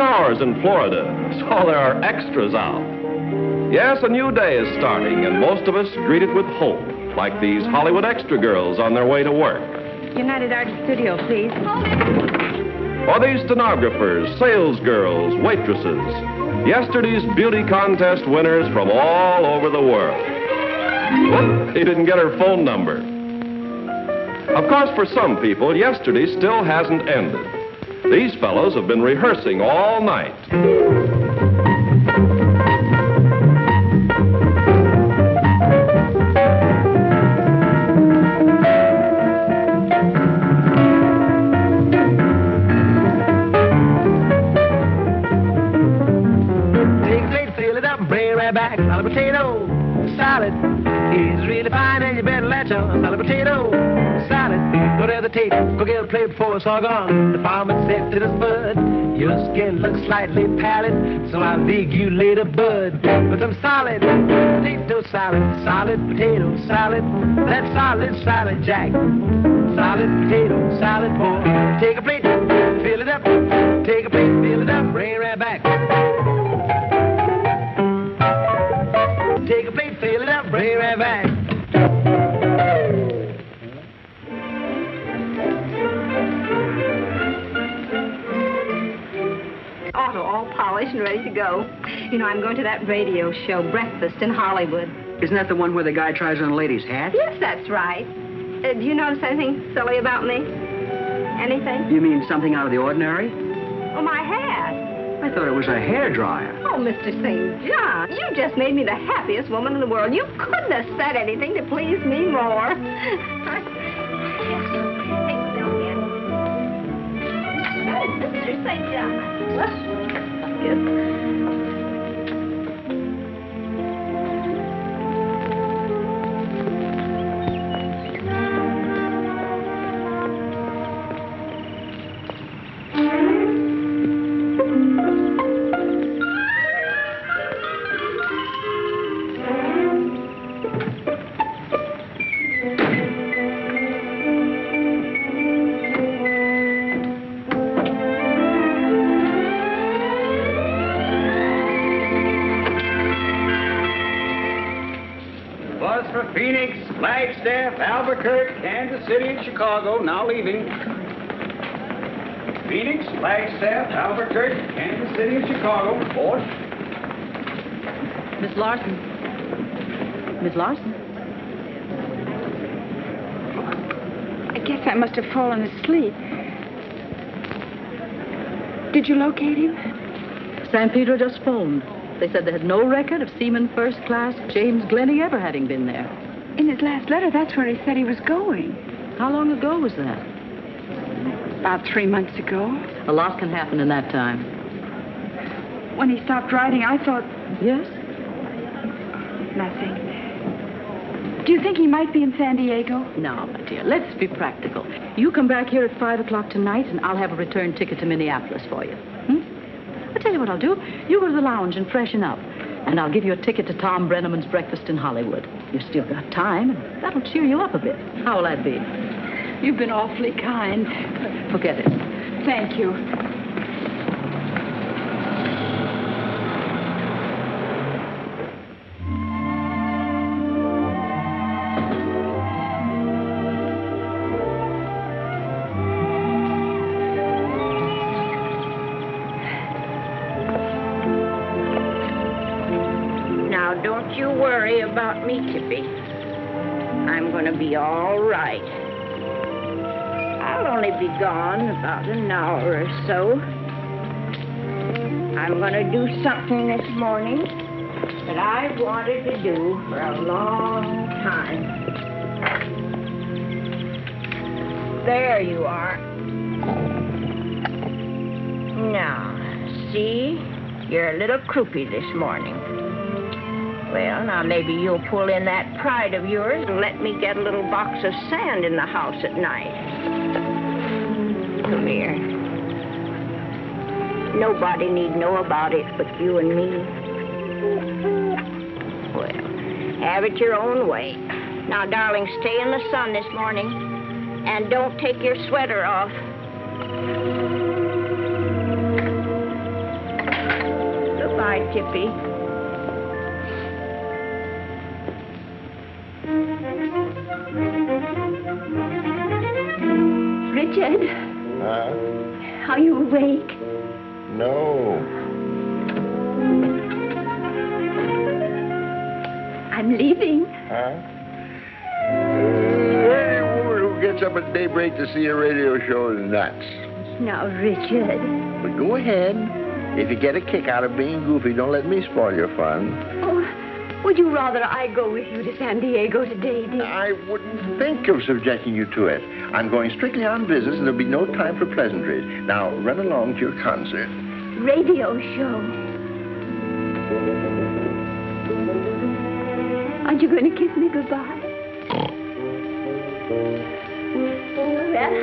showers in Florida, so there are extras out. Yes, a new day is starting, and most of us greet it with hope, like these Hollywood extra girls on their way to work. United Arts Studio, please. Hold it. Or these stenographers, sales girls, waitresses. Yesterday's beauty contest winners from all over the world. Whoop, he didn't get her phone number. Of course, for some people, yesterday still hasn't ended. These fellows have been rehearsing all night. Back, salad potato salad is really fine, and you better latch on. Salad potato salad, don't hesitate, go get a plate before it's all gone. The farmer said to the spud, your skin looks slightly pallid, so I'll dig you later, bud, with some solid potato salad, solid potato salad, that solid salad jack, solid potato salad boy. Take a plate, fill it up, take a plate, fill it up, bring it right back. Take a plate, fill it up, bring it right back. Auto all polished and ready to go. You know, I'm going to that radio show, Breakfast in Hollywood. Isn't that the one where the guy tries on a lady's hat? Yes, that's right. Do you notice anything silly about me? Anything? You mean something out of the ordinary? Oh, my hat. I thought it was a hairdryer. Oh, Mr. St. John, you just made me the happiest woman in the world. You couldn't have said anything to please me more. Mr. St. John. Yes. Phoenix, Flagstaff, Albuquerque, Kansas City, and Chicago, now leaving. Phoenix, Flagstaff, Albuquerque, Kansas City, and Chicago. Board. Miss Larson. Miss Larson? I guess I must have fallen asleep. Did you locate him? San Pedro just phoned. They said they had no record of Seaman First Class James Glennie ever having been there. In his last letter, that's where he said he was going. How long ago was that? About 3 months ago. A lot can happen in that time. When he stopped writing, I thought... Yes? Nothing. Do you think he might be in San Diego? No, my dear, let's be practical. You come back here at 5 o'clock tonight, and I'll have a return ticket to Minneapolis for you. I'll tell you what I'll do. You go to the lounge and freshen up, and I'll give you a ticket to Tom Brenneman's Breakfast in Hollywood. You've still got time, and that'll cheer you up a bit. How will that be? You've been awfully kind. Forget it. Thank you. Don't you worry about me, Tippy. I'm going to be all right. I'll only be gone about an hour or so. I'm going to do something this morning that I've wanted to do for a long time. There you are. Now, see? You're a little croupy this morning. Well, now maybe you'll pull in that pride of yours and let me get a little box of sand in the house at night. Come here. Nobody need know about it but you and me. Well, have it your own way. Now, darling, stay in the sun this morning and don't take your sweater off. right, Chippy. Richard, Huh? are you awake? No. I'm leaving. Huh? Any woman who gets up at daybreak to see a radio show is nuts. Now, Richard. But go ahead. If you get a kick out of being goofy, don't let me spoil your fun. Oh, would you rather I go with you to San Diego today, dear? I wouldn't think of subjecting you to it. I'm going strictly on business, and there'll be no time for pleasantries. Now, run along to your concert. Radio show. Aren't you going to kiss me goodbye? Well,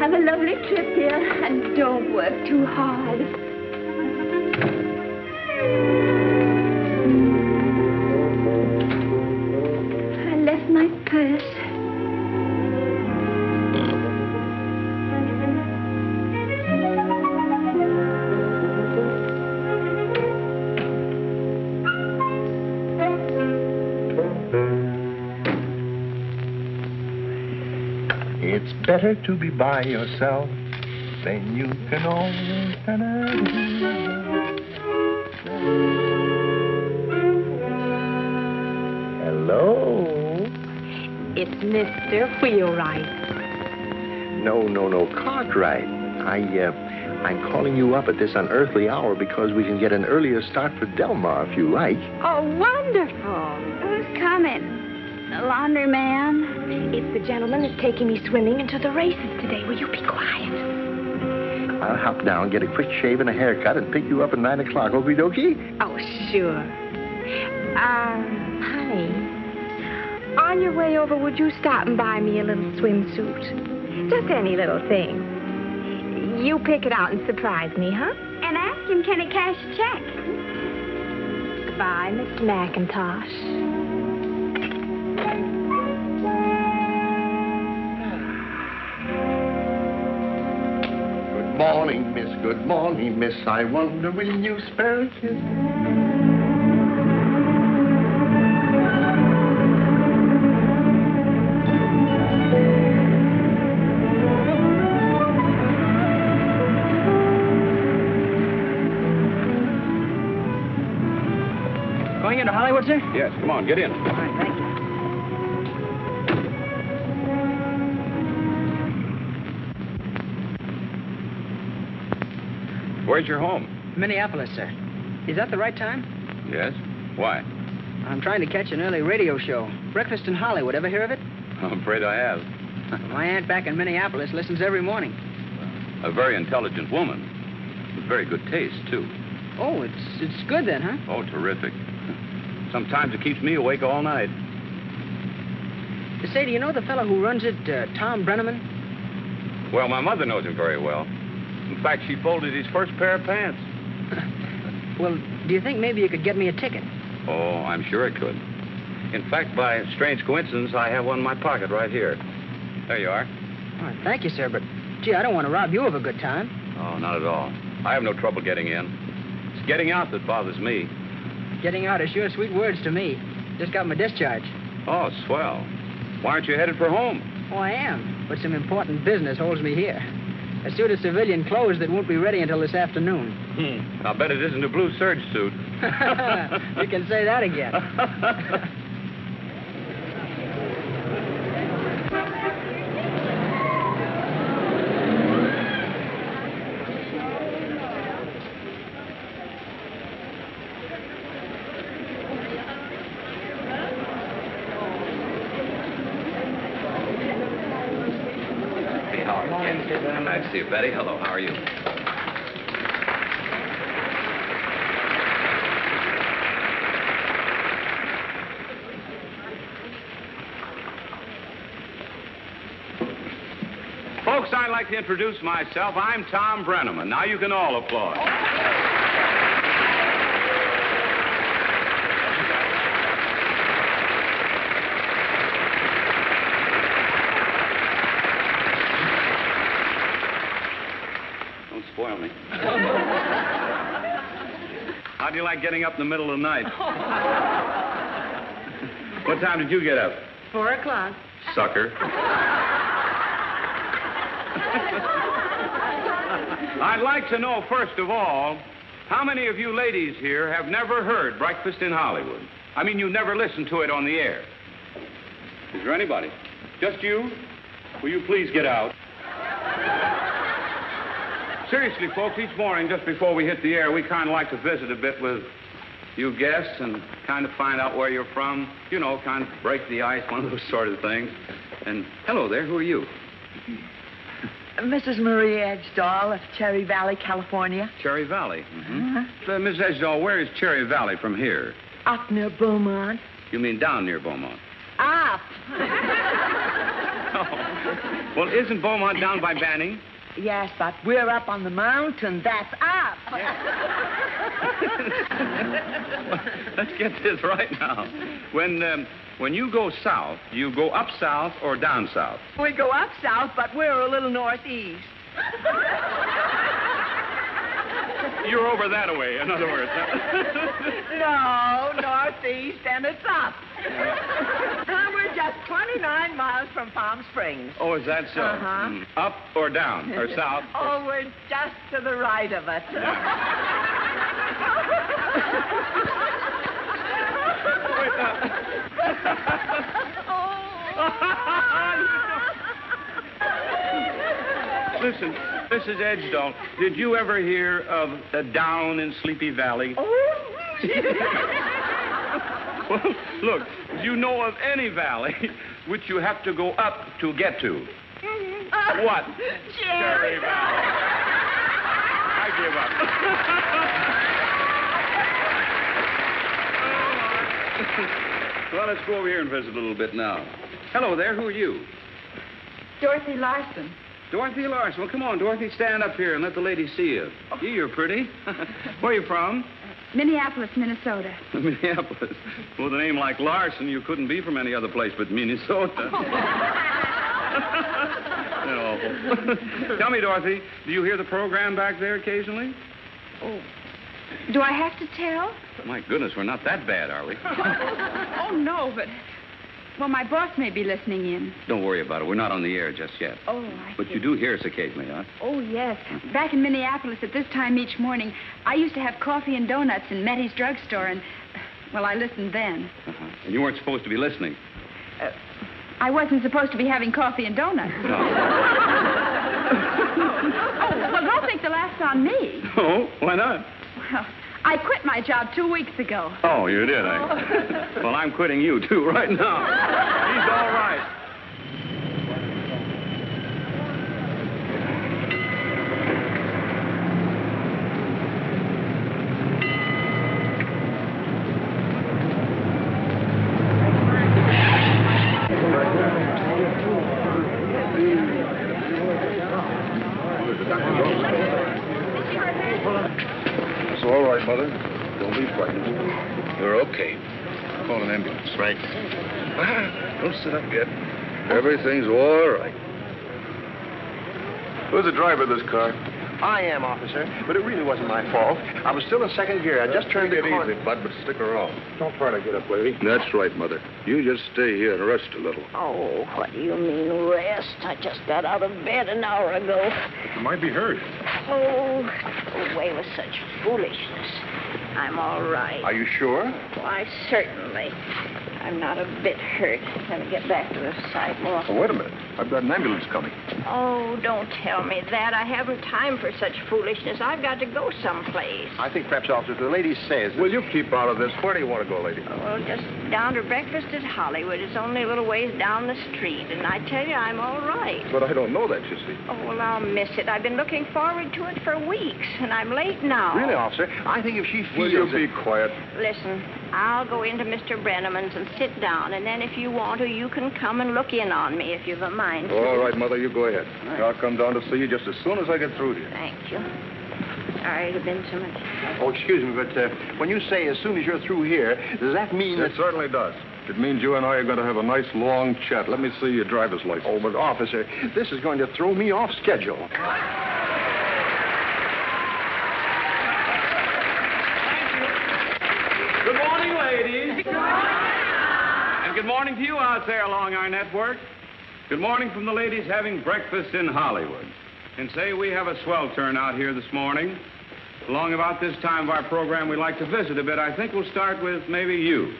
have a lovely trip, dear, and don't work too hard. I left my purse. It's better to be by yourself, then you can always... Hello? It's Mr. Wheelwright. No, Cartwright. I'm calling you up at this unearthly hour because we can get an earlier start for Delmar if you like. Oh, wonderful. Who's coming? The laundryman? It's the gentleman that's taking me swimming into the races today. Will you be quiet? I'll hop down, get a quick shave and a haircut, and pick you up at 9 o'clock, okie dokie? Oh, sure. Honey, on your way over, would you stop and buy me a little swimsuit? Just any little thing. You pick it out and surprise me, huh? And ask him, can he cash a check? Goodbye, Miss McIntosh. Good morning, miss. I wonder, will you spare a kiss? Going into Hollywood, sir? Yes, come on, get in. All right, thank you. Where's your home? Minneapolis, sir. Is that the right time? Yes. Why? I'm trying to catch an early radio show. Breakfast in Hollywood. Ever hear of it? I'm afraid I have. My aunt back in Minneapolis listens every morning. A very intelligent woman. With very good taste, too. Oh, it's good then, huh? Oh, terrific. Sometimes it keeps me awake all night. Say, do you know the fellow who runs it, Tom Brenneman? Well, my mother knows him very well. In fact, she folded his first pair of pants. Well, do you think maybe you could get me a ticket? Oh, I'm sure it could. In fact, by a strange coincidence, I have one in my pocket right here. There you are. Oh, thank you, sir, but, gee, I don't want to rob you of a good time. Oh, not at all. I have no trouble getting in. It's getting out that bothers me. Getting out is sure sweet words to me. Just got my discharge. Oh, swell. Why aren't you headed for home? Oh, I am, but some important business holds me here. A suit of civilian clothes that won't be ready until this afternoon. I'll bet it isn't a blue serge suit. You can say that again. Hey, how are you? Nice to see you, Betty. Hello, how are you? Folks, I'd like to introduce myself. I'm Tom Brenneman. Now you can all applaud. Don't spoil me. How'd you like like getting up in the middle of the night. What time did you get up? 4 o'clock. Sucker. I'd like to know, first of all, how many of you ladies here have never heard Breakfast in Hollywood? I mean, you never listened to it on the air. Is there anybody? Just you? Will you please get out? Seriously, folks, each morning just before we hit the air, we kind of like to visit a bit with you guests and kind of find out where you're from. You know, kind of break the ice, one of those sort of things. And hello there, who are you? Mrs. Marie Edgedahl of Cherry Valley, California. Cherry Valley. Mm-hmm. Mrs. Edgedahl, where is Cherry Valley from here? Up near Beaumont. You mean down near Beaumont? Up. Oh. Well, isn't Beaumont down by Banning? Yes, but we're up on the mountain. That's up. Let's get this right now. When you go south, do you go up south or down south? We go up south, but we're a little northeast. You're over that way, in other words. No, northeast, and it's up. We're just 29 miles from Palm Springs. Oh, is that so? Uh-huh. Up or down, or south? Oh, we're just to the right of it. Listen, Mrs. Edgedahl, did you ever hear of a Down in Sleepy Valley? Oh. Well, look, do you know of any valley which you have to go up to get to? What? Cherry Valley. I give up. Well, let's go over here and visit a little bit now. Hello there, who are you? Dorothy Larson. Dorothy Larson. Well, come on, Dorothy, stand up here and let the lady see you. Gee, you're pretty. Where are you from? Minneapolis, Minnesota. Minneapolis. With a name like Larson, you couldn't be from any other place but Minnesota. Awful. Tell me, Dorothy, do you hear the program back there occasionally? Oh. Do I have to tell? My goodness, we're not that bad, are we? Oh, no, but... Well, my boss may be listening in. Don't worry about it. We're not on the air just yet. Oh, I But see. you do hear us occasionally, huh? Oh, yes. Back in Minneapolis at this time each morning, I used to have coffee and donuts in Mettie's drugstore, and, well, I listened then. Uh-huh. And you weren't supposed to be listening. I wasn't supposed to be having coffee and donuts. No. Oh, well, don't think the laugh's on me. Oh, why not? Well, I quit my job 2 weeks ago. Oh, you did, eh? Well, I'm quitting you, too, right now. He's all right. It's all right, Mother. Don't be frightened. You're okay. Call an ambulance. Right. Don't sit up yet. Everything's all right. Who's the driver of this car? I am, officer, but it really wasn't my fault. I was still in second gear. I just turned the corner. Easy, Bud, but stick around. Don't try to get up, lady. That's right, Mother. You just stay here and rest a little. Oh, what do you mean, rest? I just got out of bed an hour ago. But you might be hurt. Oh, away with such foolishness. I'm all right. Are you sure? Why, certainly. I'm not a bit hurt. Let me get back to the sidewalk. Oh, wait a minute. I've got an ambulance coming. Oh, don't tell me that. I haven't time for such foolishness. I've got to go someplace. I think perhaps, officer, the lady says... Will you keep out of this? Where do you want to go, lady? Well, just down to breakfast at Hollywood. It's only a little ways down the street, and I tell you, I'm all right. But I don't know that, you see. Oh, well, I'll miss it. I've been looking forward to it for weeks, and I'm late now. Really, officer? I think if she feels... Will you be quiet? Listen, I'll go into Mr. Brenneman's and sit down, and then if you want to, you can come and look in on me if you've a mind to. All right, Mother, you go ahead. I'll come down to see you just as soon as I get through here. Thank you. Sorry to have been so much. Oh, excuse me, but when you say as soon as you're through here, does that mean It certainly does. It means you and I are going to have a nice long chat. Let me see your driver's license. Oh, but officer, this is going to throw me off schedule. morning to you out there along our network. Good morning from the ladies having breakfast in Hollywood. And say we have a swell turnout here this morning. Along about this time of our program, we like to visit a bit. I think we'll start with maybe you.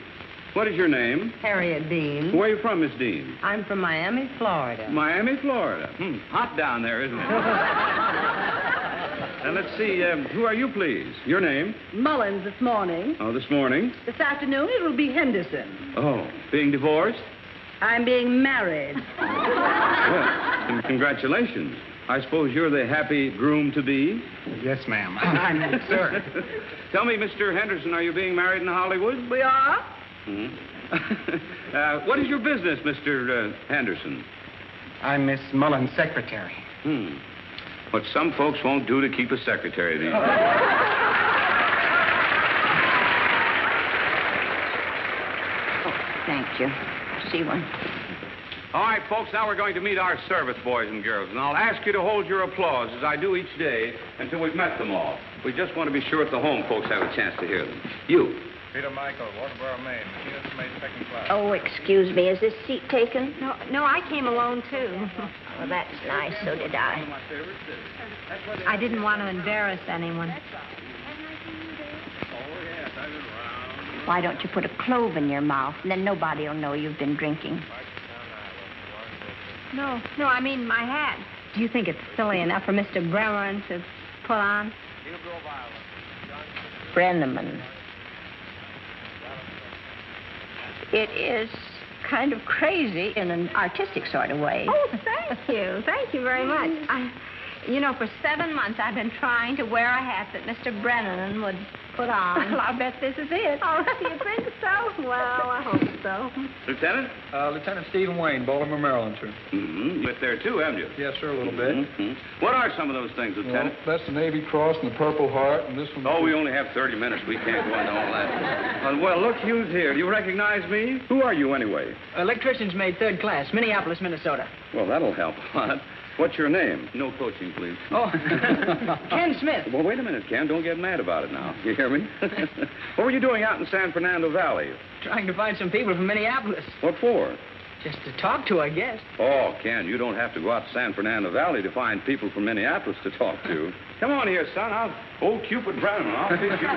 What is your name? Harriet Dean. Where are you from, Miss Dean? I'm from Miami, Florida. Miami, Florida. Hot down there, isn't it? And let's see, who are you, please? Your name? Mullins this morning. Oh, this morning? This afternoon, it will be Henderson. Oh, being divorced? I'm being married. Well, congratulations. I suppose you're the happy groom-to-be? Yes, ma'am. Sir. Tell me, Mr. Henderson, are you being married in Hollywood? We are? What is your business, Mr. Henderson? I'm Miss Mullins' secretary. What some folks won't do to keep a secretary these days. Oh, thank you. See one. All right, folks, now we're going to meet our service boys and girls, and I'll ask you to hold your applause, as I do each day, until we've met them all. We just want to be sure that the home folks have a chance to hear them. You. Peter Michael, Waterboro, Maine. Machinist made second class. Oh, excuse me. Is this seat taken? No, I came alone, too. Well, that's nice. So did I. I didn't want to embarrass anyone. Why don't you put a clove in your mouth, and then nobody will know you've been drinking. No, I mean my hat. Do you think it's silly enough for Mr. Bremer to put on? Brenneman. It is kind of crazy in an artistic sort of way. Oh, thank you. Thank you very much. For 7 months I've been trying to wear a hat that Mr. Brennan would put on. Well, I'll bet this is it. Oh, do you think so? Well, I hope so. Lieutenant? Lieutenant Stephen Wayne, Baltimore, Maryland, sir. You went there, too, haven't you? Yes, sir, a little bit. What are some of those things, Lieutenant? Well, that's the Navy Cross and the Purple Heart, and this one... Oh, we only have 30 minutes. We can't go into all that. Well, look who's here. Do you recognize me? Who are you, anyway? Electrician's mate, third class, Minneapolis, Minnesota. Well, that'll help a lot. What's your name? No coaching, please. Oh, Ken Smith. Well, wait a minute, Ken. Don't get mad about it now. You hear me? What were you doing out in San Fernando Valley? Trying to find some people from Minneapolis. What for? Just to talk to, I guess. Oh, Ken, you don't have to go out to San Fernando Valley to find people from Minneapolis to talk to. Come on here, son. Old Cupid Brown. I'll teach you.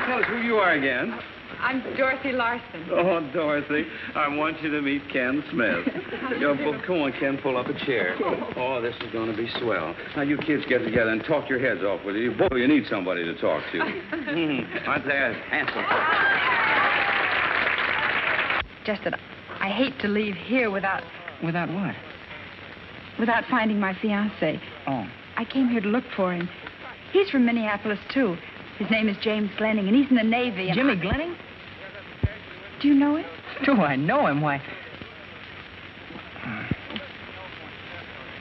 Tell us who you are again. I'm Dorothy Larson. Oh, Dorothy, I want you to meet Ken Smith. Come on, Ken, pull up a chair. Oh, this is going to be swell. Now, you kids get together and talk your heads off with you. Boy, you need somebody to talk to. Aren't they handsome? Just that I hate to leave here without... Without what? Without finding my fiancé. Oh. I came here to look for him. He's from Minneapolis, too. His name is James Glenning, and he's in the Navy. Jimmy Glenning? Do you know him? Do I know him? Why...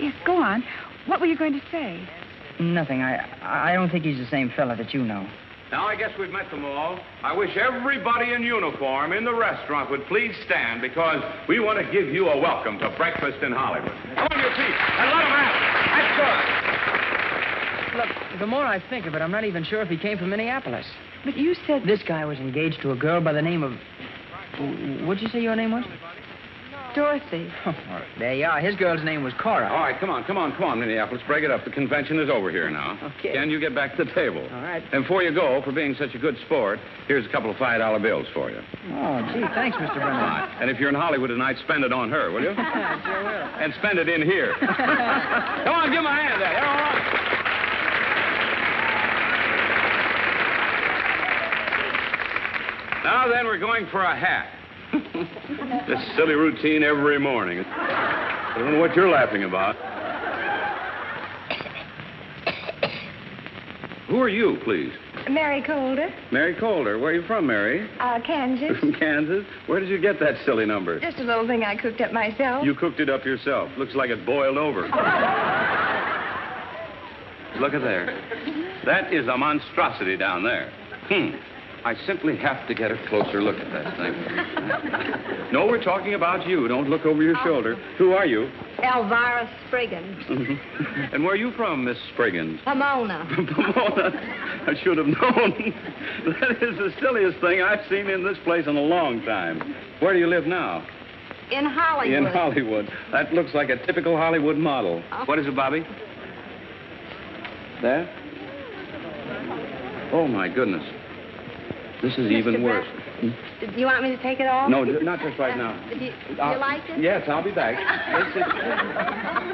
Yes, go on. What were you going to say? Nothing. I don't think he's the same fella that you know. Now, I guess we've met them all. I wish everybody in uniform in the restaurant would please stand, because we want to give you a welcome to breakfast in Hollywood. Come on your feet and let them have it. That's good. Look, the more I think of it, I'm not even sure if he came from Minneapolis. But you said... This guy was engaged to a girl by the name of... What'd you say your name was? Dorothy. Oh, well, there you are. His girl's name was Cora. All right, come on, Minneapolis. Break it up. The convention is over here now. Okay. Ken, you get back to the table. All right. And before you go, for being such a good sport, here's a couple of $5 bills for you. Oh, gee, thanks, Mr. Brennan. And if you're in Hollywood tonight, spend it on her, will you? Sure will. And spend it in here. Come on, give him a hand there. You're all right. Now then, we're going for a hat. This silly routine every morning. I don't know what you're laughing about. Who are you, please? Mary Colder. Mary Colder. Where are you from, Mary? Kansas. From Kansas? Where did you get that silly number? Just a little thing I cooked up myself. You cooked it up yourself. Looks like it boiled over. Look at there. That is a monstrosity down there. I simply have to get a closer look at that thing. No, we're talking about you. Don't look over your shoulder. Who are you? Elvira Spriggans. And where are you from, Miss Spriggans? Pomona. Pomona. I should have known. That is the silliest thing I've seen in this place in a long time. Where do you live now? In Hollywood. In Hollywood. That looks like a typical Hollywood model. Oh. What is it, Bobby? That? Oh, my goodness. This is even worse. Do you want me to take it off? No, not just right now. Do you like it? Yes, I'll be back.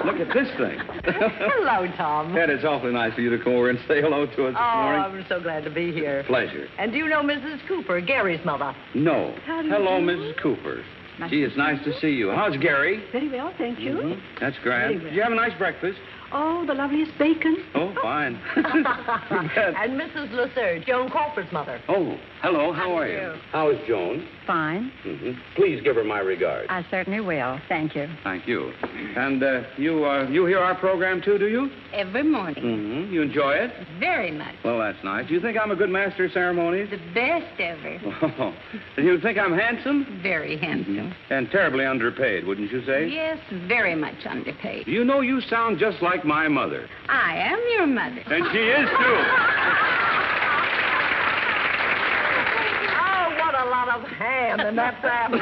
Look at this thing. Hello, Tom. Ed, it's awfully nice of you to come over and say hello to us this morning. I'm so glad to be here. Pleasure. And do you know Mrs. Cooper, Gary's mother? No. How do you Hello, do? Mrs. Cooper. Gee, it's nice to see you. How's Gary? Very well, thank you. Mhm. That's grand. Very well. Did you have a nice breakfast? Oh, the loveliest bacon. Oh, fine. And Mrs. Lasser, Joan Crawford's mother. Oh, hello. How are you? How is Joan? Fine. Mm-hmm. Please give her my regards. I certainly will. Thank you. Thank you. And you hear our program, too, do you? Every morning. Mm-hmm. You enjoy it? Very much. Well, that's nice. Do you think I'm a good master of ceremonies? The best ever. Oh. Do you think I'm handsome? Very handsome. And terribly underpaid, wouldn't you say? Yes, very much underpaid. You know, you sound just like my mother. I am your mother. And she is, too. Oh, what a lot of ham in that family.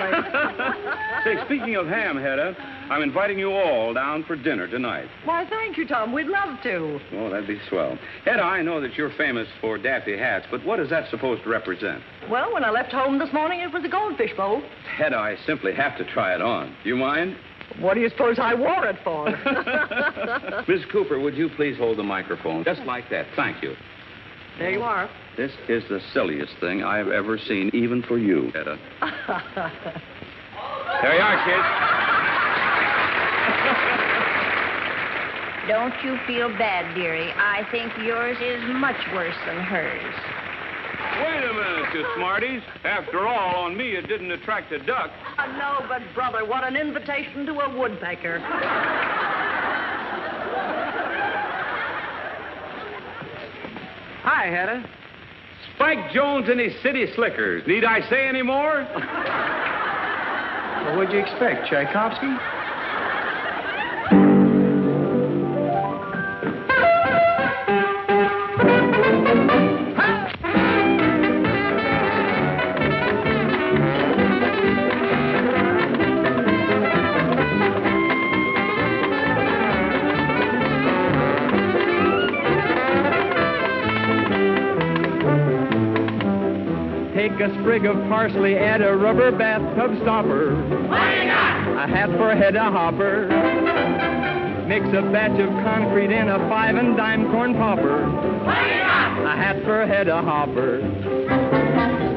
Say, speaking of ham, Hedda, I'm inviting you all down for dinner tonight. Why, thank you, Tom. We'd love to. Oh, that'd be swell. Hedda, I know that you're famous for daffy hats, but what is that supposed to represent? Well, when I left home this morning, it was a goldfish bowl. Hedda, I simply have to try it on. Do you mind? What do you suppose I wore it for? Miss Cooper, would you please hold the microphone? Just like that. Thank you. There you are. This is the silliest thing I've ever seen, even for you, Hedda. There you are, kids. Don't you feel bad, dearie. I think yours is much worse than hers. Wait a minute, you smarties. After all, on me it didn't attract a duck. No, but, brother, what an invitation to a woodpecker. Hi, Hedda. Spike Jones and his city slickers. Need I say any more? Well, what'd you expect, Tchaikovsky? Take a sprig of parsley, add a rubber bathtub stopper. What you got? A hat for a head of hopper. Mix a batch of concrete in a 5 and dime corn popper. What you got? A hat for a head of hopper.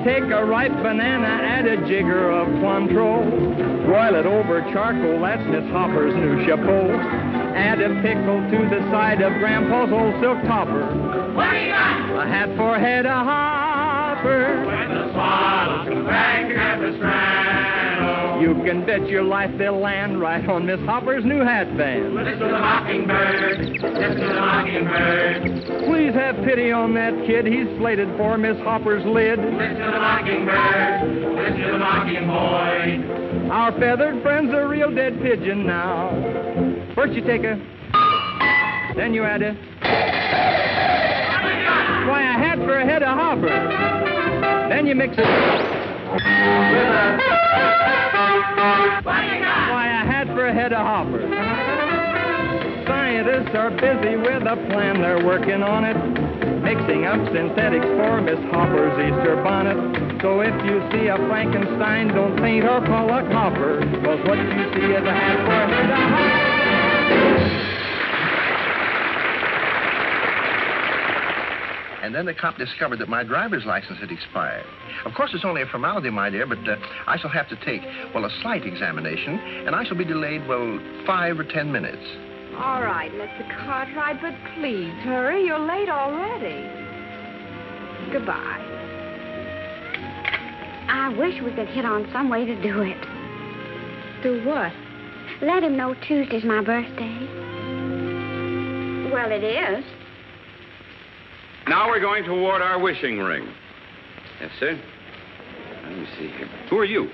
Take a ripe banana, add a jigger of Cointreau. Broil it over charcoal, that's Miss Hopper's new chapeau. Add a pickle to the side of Grandpa's old silk topper. What you got? A hat for a head of hopper. When the swallows come back to get the strand. You can bet your life they'll land right on Miss Hopper's new hat band. Listen to the mockingbird. Listen to the mockingbird. Please have pity on that kid. He's slated for Miss Hopper's lid. Listen to the mockingbird. Listen to the mocking boy. Our feathered friend's a real dead pigeon now. First you take a, then you add a, why, a hat for a head of hopper. Then you mix it with a, why, a hat for a head of hopper. Scientists are busy with a plan, they're working on it. Mixing up synthetics for Miss Hopper's Easter bonnet. So if you see a Frankenstein, don't faint or call a copper. 'Cause what you see is a hat for a head of hopper. And then the cop discovered that my driver's license had expired. Of course, it's only a formality, my dear, but I shall have to take, well, a slight examination, and I shall be delayed, well, 5 or 10 minutes. All right, Mr. Cartwright, but please hurry. You're late already. Goodbye. I wish we could hit on some way to do it. Do what? Let him know Tuesday's my birthday. Well, it is. Now we're going toward our wishing ring. Yes, sir. Let me see here. Who are you?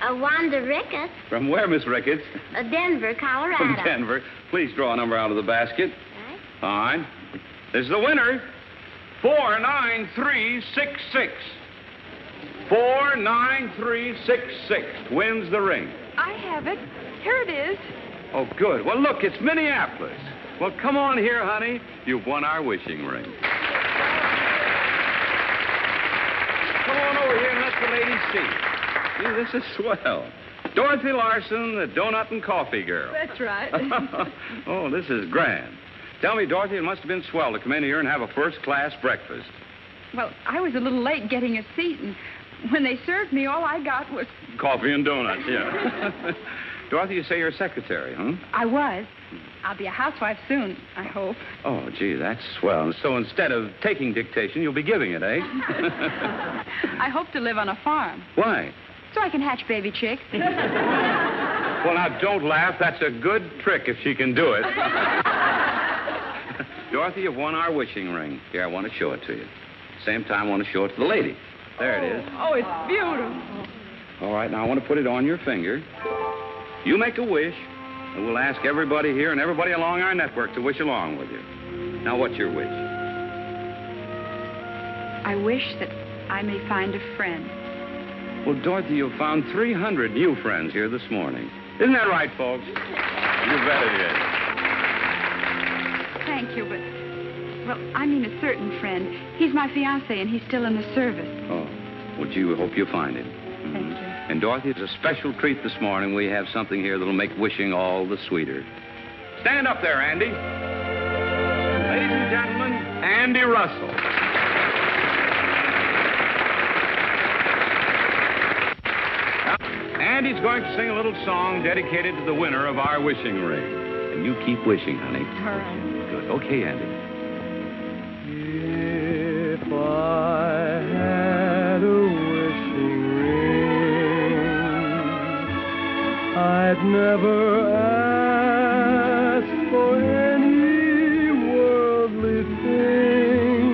Wanda Ricketts, From where, Miss Ricketts? Denver, Colorado. From Denver. Please draw a number out of the basket. All right. This is the winner. 49366. 49366 wins the ring. I have it. Here it is. Oh, good. Well, look, it's Minneapolis. Well, come on here, honey. You've won our wishing ring. Come on over here and let the ladies see. Gee, this is swell. Dorothy Larson, the donut and coffee girl. That's right. Oh, this is grand. Tell me, Dorothy, it must have been swell to come in here and have a first-class breakfast. Well, I was a little late getting a seat, and when they served me, all I got was... Coffee and donuts, yeah. Dorothy, you say you're a secretary, huh? I was. I'll be a housewife soon, I hope. Oh, gee, that's swell. So instead of taking dictation, you'll be giving it, eh? I hope to live on a farm. Why? So I can hatch baby chicks. Well, now, don't laugh. That's a good trick if she can do it. Dorothy, you've won our wishing ring. Here, I want to show it to you. Same time, I want to show it to the lady. There it is. Oh, it's beautiful. All right, now I want to put it on your finger. You make a wish, and we'll ask everybody here and everybody along our network to wish along with you. Now, what's your wish? I wish that I may find a friend. Well, Dorothy, you've found 300 new friends here this morning. Isn't that right, folks? You bet it is. Thank you, but... Well, I mean a certain friend. He's my fiancé, and he's still in the service. Oh, well, gee, we hope you find him. Thank you. And, Dorothy, it's a special treat this morning. We have something here that'll make wishing all the sweeter. Stand up there, Andy. Ladies and gentlemen, Andy Russell. Andy's going to sing a little song dedicated to the winner of our wishing ring. And you keep wishing, honey. All right. Good. Okay, Andy. If I had a wishing ring, I'd never ask for any worldly thing.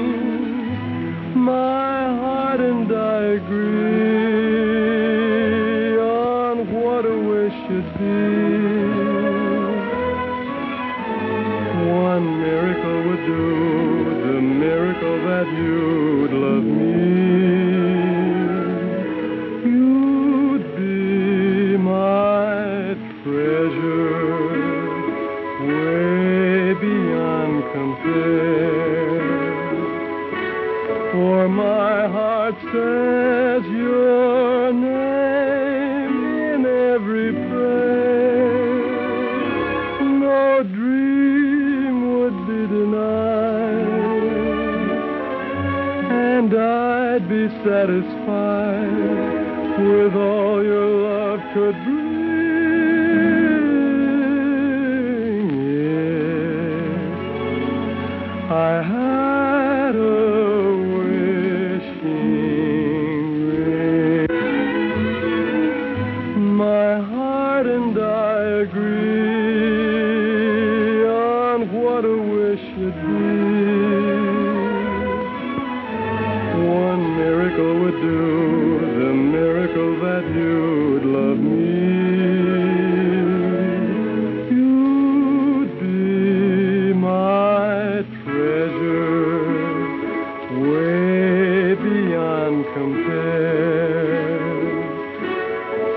My heart and I agree on what a wish should be. One miracle would do, the miracle that you'd love me. You'd be my treasure, way beyond compare. For my heart says your name in every prayer. No dream would be denied, and I'd be satisfied with all your love could bring. If I had a wishing ring, my heart and I agree on what a wish should be. One miracle would do, the miracle that you'd love me. You'd be my treasure, way beyond compare.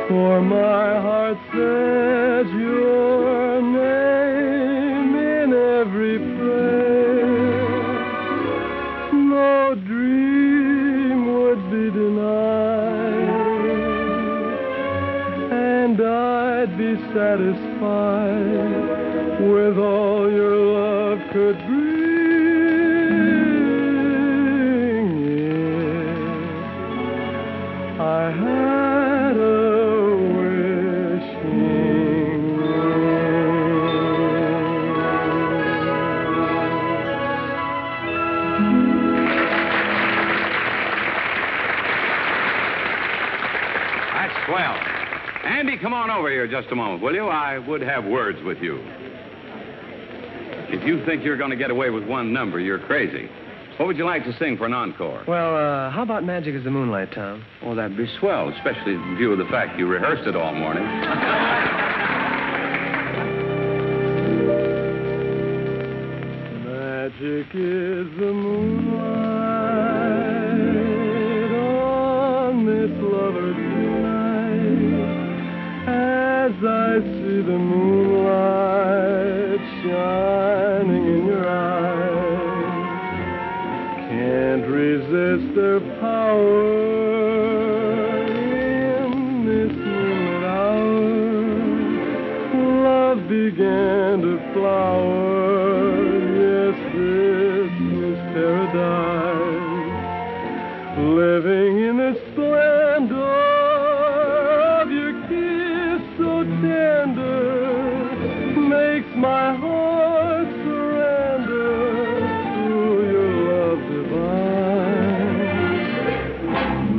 For my heart says your name in every prayer. No dream would be denied, and I'd be satisfied with all your love could bring. If I had a wishing That's swell. Andy, come on over here just a moment, will you? I would have words with you. If you think you're going to get away with one number, you're crazy. What would you like to sing for an encore? Well, how about Magic as the Moonlight, Tom? Oh, that'd be swell, especially in view of the fact you rehearsed it all morning. Magic is the moonlight on this lover's night. As I see the moonlight shining in your eyes, can't resist their power in this moonlit hour. Love began to flower. Yes, this is paradise. Living in the splendor of your kiss so tender makes my heart surrender to your love divine.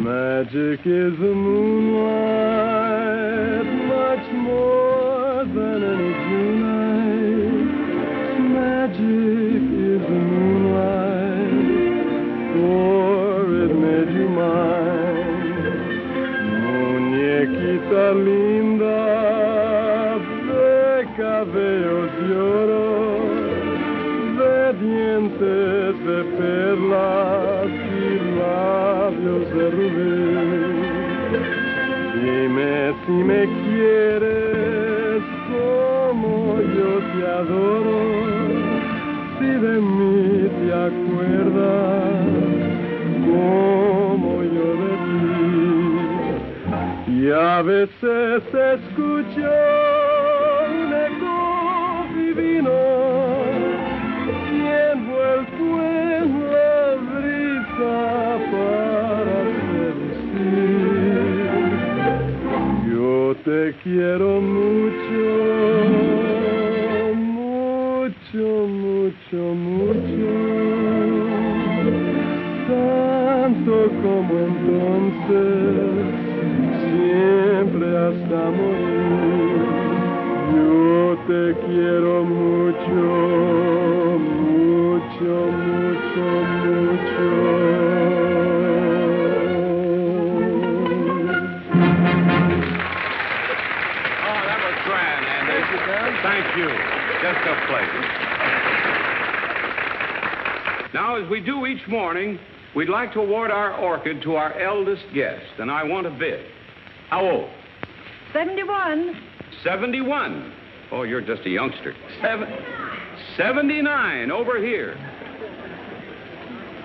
Magic is the moonlight, much more than any June night. Magic is the moonlight, for it made you mine. Muñequita linda, de cabellos de oro, de dientes de perlas y labios de rubí. Dime si me quieres como yo te adoro, si de mí te acuerdas como yo de ti. Y a veces escucho un eco divino y envuelto en la brisa para seducir. Yo te quiero mucho, mucho, mucho, mucho, tanto como entonces, siempre hasta morir. Yo te quiero mucho, mucho, mucho, mucho. Thank you. Just a pleasure. Now, as we do each morning, we'd like to award our orchid to our eldest guest, and I want a bid. How old? 71. 71. Oh, you're just a youngster. 79 over here.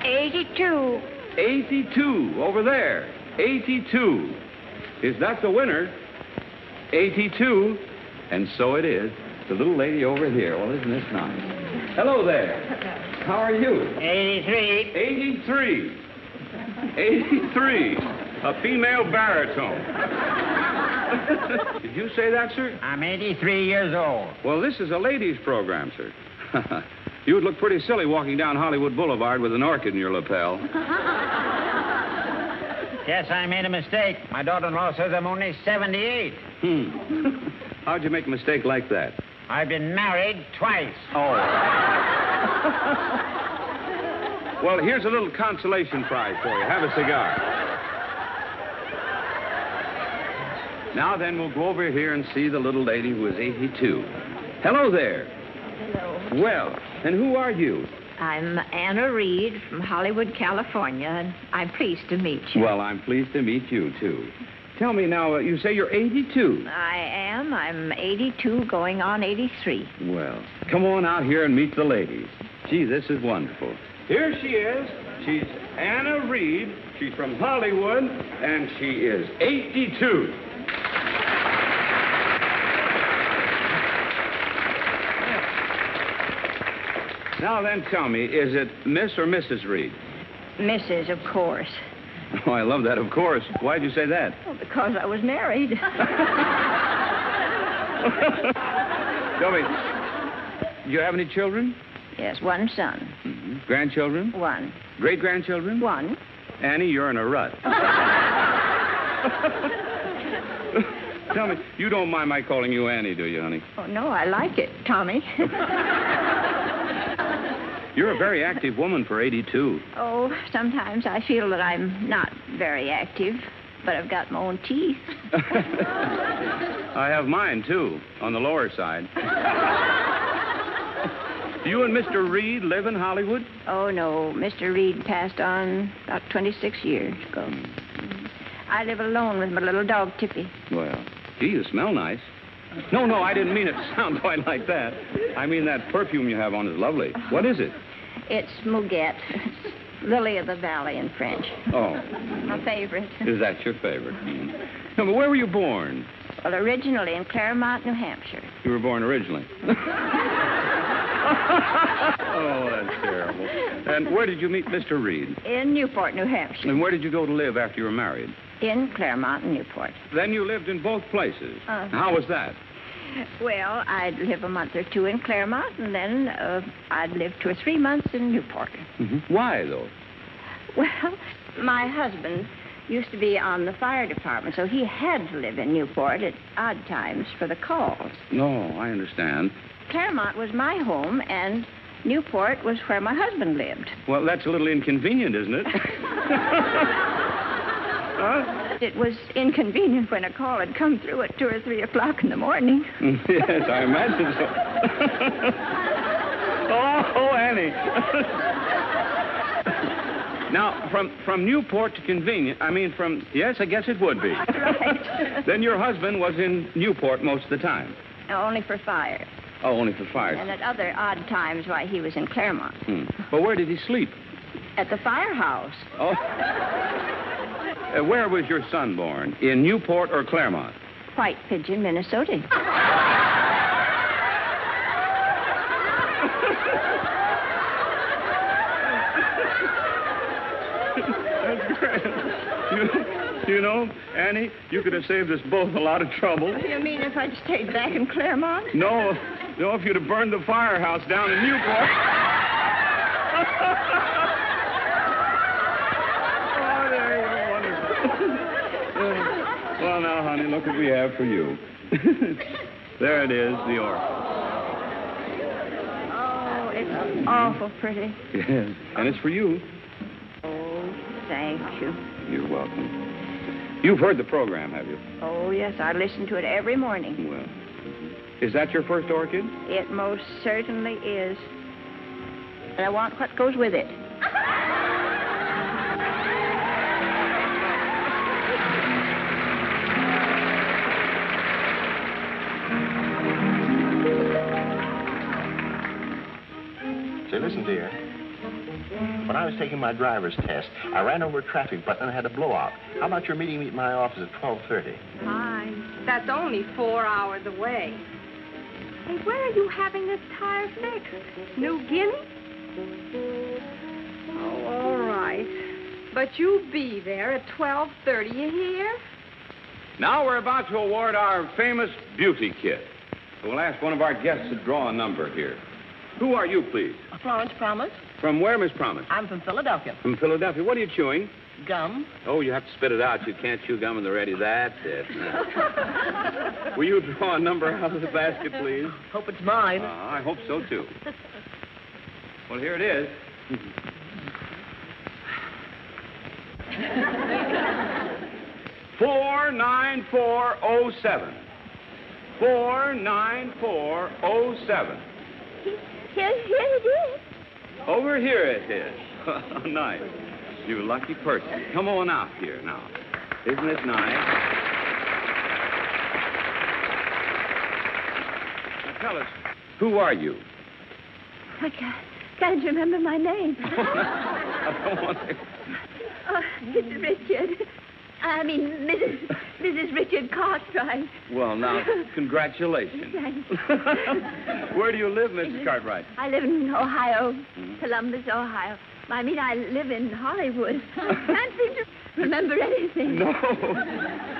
82. 82 over there. 82. Is that the winner? 82. And so it is. The little lady over here. Well, isn't this nice? Hello there. How are you? 83. 83. 83. A female baritone. Did you say that, sir? I'm 83 years old. Well, this is a ladies' program, sir. You would look pretty silly walking down Hollywood Boulevard with an orchid in your lapel. Guess I made a mistake. My daughter-in-law says I'm only 78. How'd you make a mistake like that? I've been married twice. Oh. Well, here's a little consolation prize for you. Have a cigar. Now then, we'll go over here and see the little lady who is 82. Hello there. Hello. Well, and who are you? I'm Anna Reed from Hollywood, California, and I'm pleased to meet you. Well, I'm pleased to meet you, too. Tell me now, you say you're 82. I am. I'm 82, going on 83. Well, come on out here and meet the ladies. Gee, this is wonderful. Here she is. She's Anna Reed. She's from Hollywood, and she is 82. Now then, tell me, is it Miss or Mrs. Reed? Mrs., of course. Oh, I love that, of course. Why'd you say that? Well, because I was married. Tell me, do you have any children? Yes, one son. Mm-hmm. Grandchildren? One. Great-grandchildren? One. Annie, you're in a rut. Tell me, you don't mind my calling you Annie, do you, honey? Oh, no, I like it, Tommy. You're a very active woman for 82. Oh, sometimes I feel that I'm not very active, but I've got my own teeth. I have mine, too, on the lower side. Do you and Mr. Reed live in Hollywood? Oh, no. Mr. Reed passed on about 26 years ago. I live alone with my little dog, Tippy. Well, gee, you smell nice. No, I didn't mean it to sound quite like that. I mean that perfume you have on is lovely. What is it? It's Muguet. It's Lily of the Valley in French. Oh. My favorite. Is that your favorite? No, but where were you born? Well, originally in Claremont, New Hampshire. You were born originally. Oh, that's terrible. And where did you meet Mr. Reed? In Newport, New Hampshire. And where did you go to live after you were married? In Claremont and Newport. Then you lived in both places. How was that? Well, I'd live a month or two in Claremont, and then I'd live 2 or 3 months in Newport. Mm-hmm. Why, though? Well, my husband used to be on the fire department, so he had to live in Newport at odd times for the calls. No, I understand. Claremont was my home, and Newport was where my husband lived. Well, that's a little inconvenient, isn't it? Huh? It was inconvenient when a call had come through at 2 or 3 o'clock in the morning. Yes, I imagine so. Oh, Annie. Now, from Newport to convenient, yes, I guess it would be. Right. Then your husband was in Newport most of the time? Only for fire. Oh, only for fire. And at other odd times, why, he was in Claremont. But where did he sleep? At the firehouse. Oh. Where was your son born? In Newport or Claremont? White Pigeon, Minnesota. That's great. You know, Annie, you could have saved us both a lot of trouble. You mean if I'd stayed back in Claremont? No, if you'd have burned the firehouse down in Newport. Oh, there you go. Wonderful. Well, now, honey, look what we have for you. There it is, the orc. Oh, it's awful pretty. Yes, and it's for you. Oh, thank you. You're welcome. You've heard the program, have you? Oh, yes, I listen to it every morning. Well, is that your first orchid? It most certainly is. And I want what goes with it. Say, listen, dear. When I was taking my driver's test, I ran over a traffic button and had a blowout. How about your meeting me at my office at 12:30? Fine. That's only 4 hours away. Hey, where are you having this tire fixed? New Guinea? Oh, all right. But you'll be there at 12:30, you hear? Now we're about to award our famous beauty kit. We'll ask one of our guests to draw a number here. Who are you, please? Florence Promise. From where, Miss Promise? I'm from Philadelphia. From Philadelphia. What are you chewing? Gum. Oh, you have to spit it out. You can't chew gum in the ready. That's it. Will you draw a number out of the basket, please? Hope it's mine. I hope so, too. Well, here it is. 49407. 49407. Here it is. Over here it is. Oh, nice. You lucky person. Come on out here now. Isn't it nice? Now tell us, who are you? I can't remember my name. I don't want to... Oh, it's Richard. I mean, Mrs. Richard Cartwright. Well, now, congratulations. Thanks. Where do you live, Mrs. Cartwright? I live in Ohio, Columbus, Ohio. I mean, I live in Hollywood. I can't seem to remember anything. No,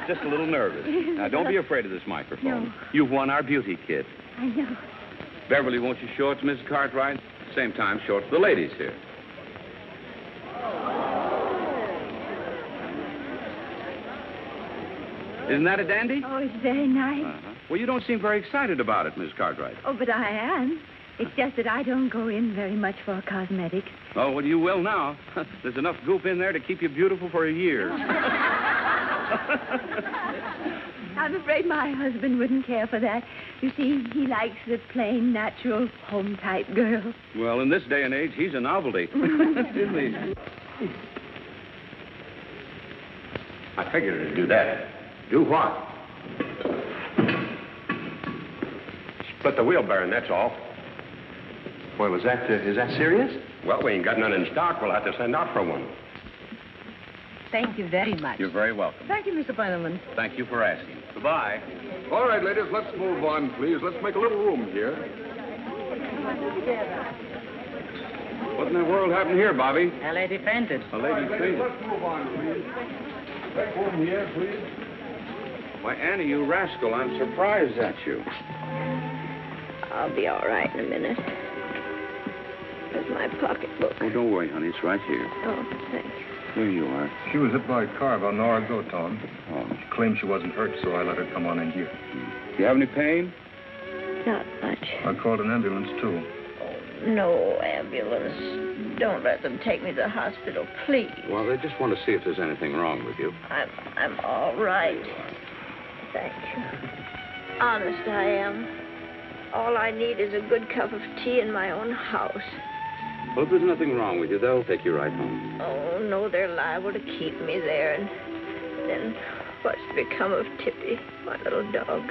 just a little nervous. Now, don't be afraid of this microphone. No. You've won our beauty kit. I know. Beverly, won't you show it to Mrs. Cartwright? At the same time, show it to the ladies here. Isn't that a dandy? Oh, it's very nice. Well, you don't seem very excited about it, Miss Cartwright. Oh, but I am. It's just that I don't go in very much for cosmetics. Oh, well, you will now. There's enough goop in there to keep you beautiful for a year. I'm afraid my husband wouldn't care for that. You see, he likes the plain, natural, home-type girl. Well, in this day and age, he's a novelty. Isn't he? I figured it'd do that. Do what? Split the wheel bearing, that's all. Well, is that serious? Well, we ain't got none in stock. We'll have to send out for one. Thank you very much. You're very welcome. Thank you, Mr. Penniman. Thank you for asking. Goodbye. All right, ladies, let's move on, please. Let's make a little room here. What in the world happened here, Bobby? A lady fainted. A lady fainted. Let's move on, please. Make room here, please. Why, Annie, you rascal, I'm surprised at you. I'll be all right in a minute. Where's my pocketbook? Oh, don't worry, honey. It's right here. Oh, thanks. Here you are. She was hit by a car about an hour ago, Tom. Oh. She claimed she wasn't hurt, so I let her come on in here. Do you have any pain? Not much. I called an ambulance, too. No ambulance. Don't let them take me to the hospital, please. Well, they just want to see if there's anything wrong with you. I'm all right. Thank you. Honest, I am. All I need is a good cup of tea in my own house. Well, if there's nothing wrong with you, they'll take you right home. Oh, no, they're liable to keep me there. And then what's become of Tippy, my little dog?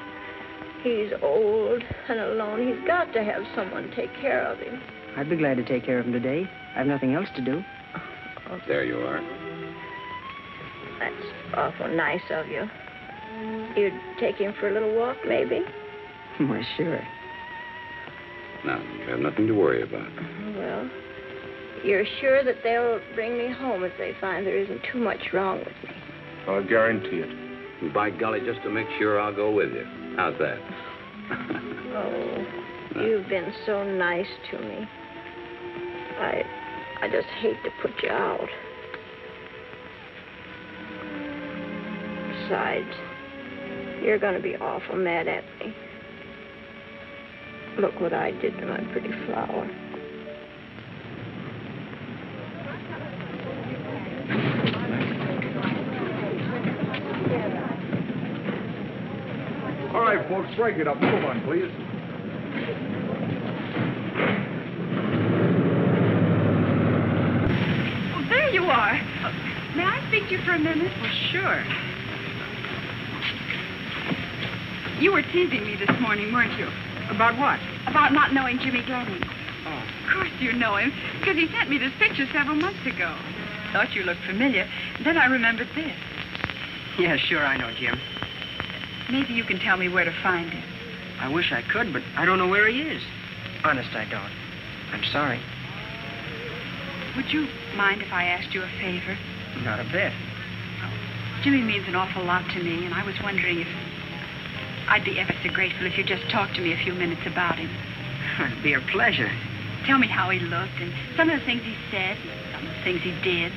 He's old and alone. He's got to have someone take care of him. I'd be glad to take care of him today. I have nothing else to do. Oh, there you are. That's awful nice of you. You'd take him for a little walk, maybe? Why, sure. Now, you have nothing to worry about. Well, you're sure that they'll bring me home if they find there isn't too much wrong with me? I'll guarantee it. And by golly, just to make sure, I'll go with you. How's that? Oh, you've been so nice to me. I just hate to put you out. Besides, you're going to be awful mad at me. Look what I did to my pretty flower. All right, folks, break it up. Move on, please. Oh, there you are. May I speak to you for a minute? Well, sure. You were teasing me this morning, weren't you? About what? About not knowing Jimmy Glenning. Oh. Of course you know him, because he sent me this picture several months ago. Thought you looked familiar. Then I remembered this. Yeah, sure, I know Jim. Maybe you can tell me where to find him. I wish I could, but I don't know where he is. Honest, I don't. I'm sorry. Would you mind if I asked you a favor? Not a bit. Jimmy means an awful lot to me, and I was wondering if I'd be ever so grateful if you'd just talk to me a few minutes about him. It'd be a pleasure. Tell me how he looked and some of the things he said, some of the things he did.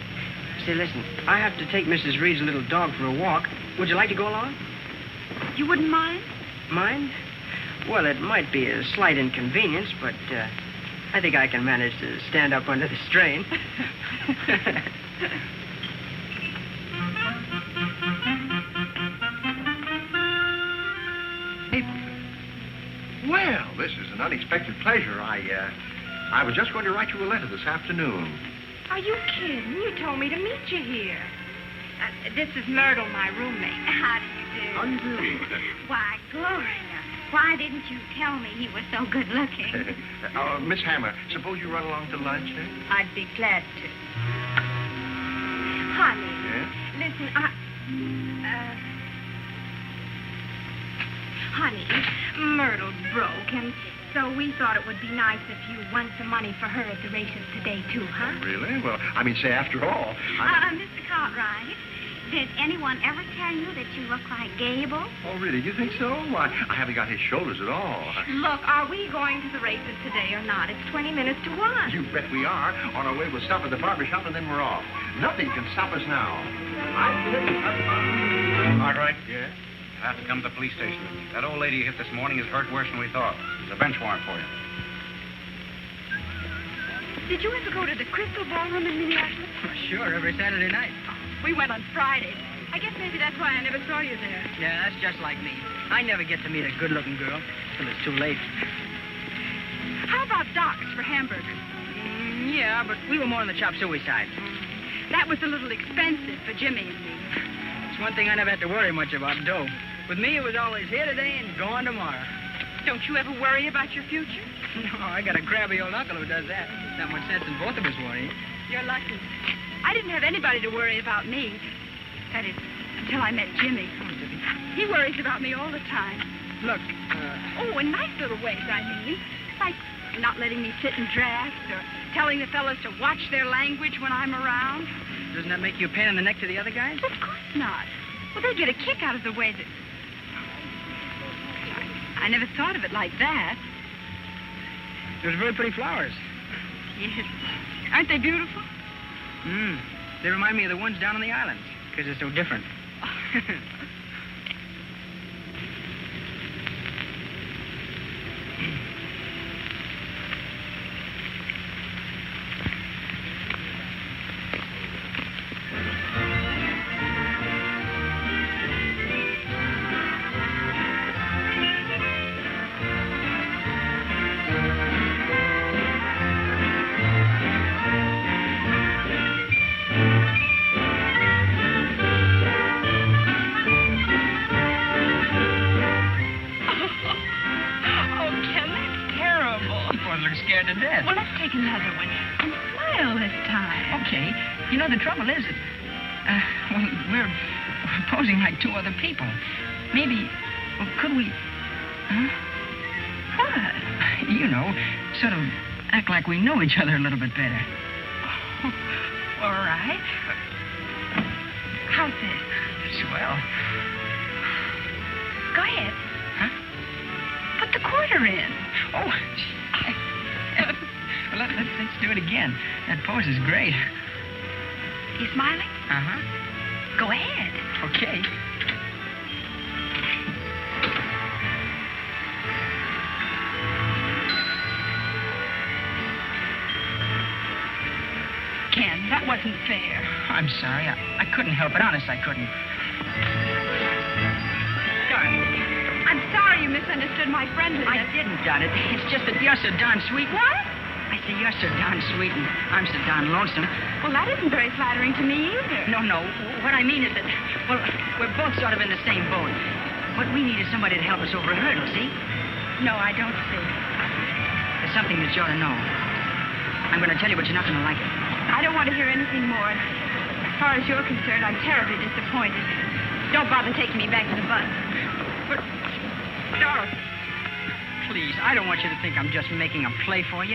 Say, listen, I have to take Mrs. Reed's little dog for a walk. Would you like to go along? You wouldn't mind? Mind? Well, it might be a slight inconvenience, but I think I can manage to stand up under the strain. Well, this is an unexpected pleasure. I was just going to write you a letter this afternoon. Are you kidding? You told me to meet you here. This is Myrtle, my roommate. How do you do? How do you do? Why, Gloria, why didn't you tell me he was so good looking? Miss Hammer, suppose you run along to lunch, then? I'd be glad to. Honey, Yeah? listen, honey, Myrtle's broke, and so we thought it would be nice if you won some money for her at the races today, too, huh? Really? Well, I mean, say, after all, Mr. Cartwright, did anyone ever tell you that you look like Gable? Oh, really? You think so? Why, I haven't got his shoulders at all. Look, are we going to the races today or not? It's 20 minutes to 1. You bet we are. On our way, we'll stop at the barber shop, and then we're off. Nothing can stop us now. Cartwright? Yeah? You have to come to the police station. That old lady you hit this morning is hurt worse than we thought. There's a bench warrant for you. Did you ever go to the Crystal Ballroom in Minneapolis? Sure, every Saturday night. We went on Friday. I guess maybe that's why I never saw you there. Yeah, that's just like me. I never get to meet a good-looking girl till it's too late. How about Doc's for Hamburg? Yeah, but we were more on the chop suey side. That was a little expensive for Jimmy and me. It's one thing I never had to worry much about, dough. With me, it was always here today and gone tomorrow. Don't you ever worry about your future? No, I got a crabby old uncle who does that. Not much sense in both of us worrying. You're lucky. I didn't have anybody to worry about me. That is, until I met Jimmy. He worries about me all the time. Look, Oh, in nice little ways, I mean. Like not letting me sit in drafts or telling the fellows to watch their language when I'm around. Doesn't that make you a pain in the neck to the other guys? Of course not. Well, they get a kick out of the way that... I never thought of it like that. Those very pretty flowers. Yes. Aren't they beautiful? They remind me of the ones down on the islands, because they're so different. Scared to death. Well, let's take another one and smile this time. Okay. You know, the trouble is that, we're posing like two other people. Maybe, could we... Huh? What? You know, sort of act like we know each other a little bit better. Oh, all right. How's this? Swell. Go ahead. Huh? Put the quarter in. Oh, well, let's do it again. That pose is great. You smiling? Uh-huh. Go ahead. Okay. Ken, that wasn't fair. I'm sorry. I couldn't help it. Honest, I couldn't. Darling, I'm sorry you misunderstood my friendliness. I didn't, Dot. It's just that you're so darn sweet. What? I say you're so darn sweet and I'm so darn lonesome. Well, that isn't very flattering to me either. No. What I mean is that, well, we're both sort of in the same boat. What we need is somebody to help us over a hurdle, see? No, I don't see. There's something that you ought to know. I'm going to tell you, but you're not going to like it. I don't want to hear anything more. As far as you're concerned, I'm terribly disappointed. Don't bother taking me back to the bus. But, Dorothy, please, I don't want you to think I'm just making a play for you.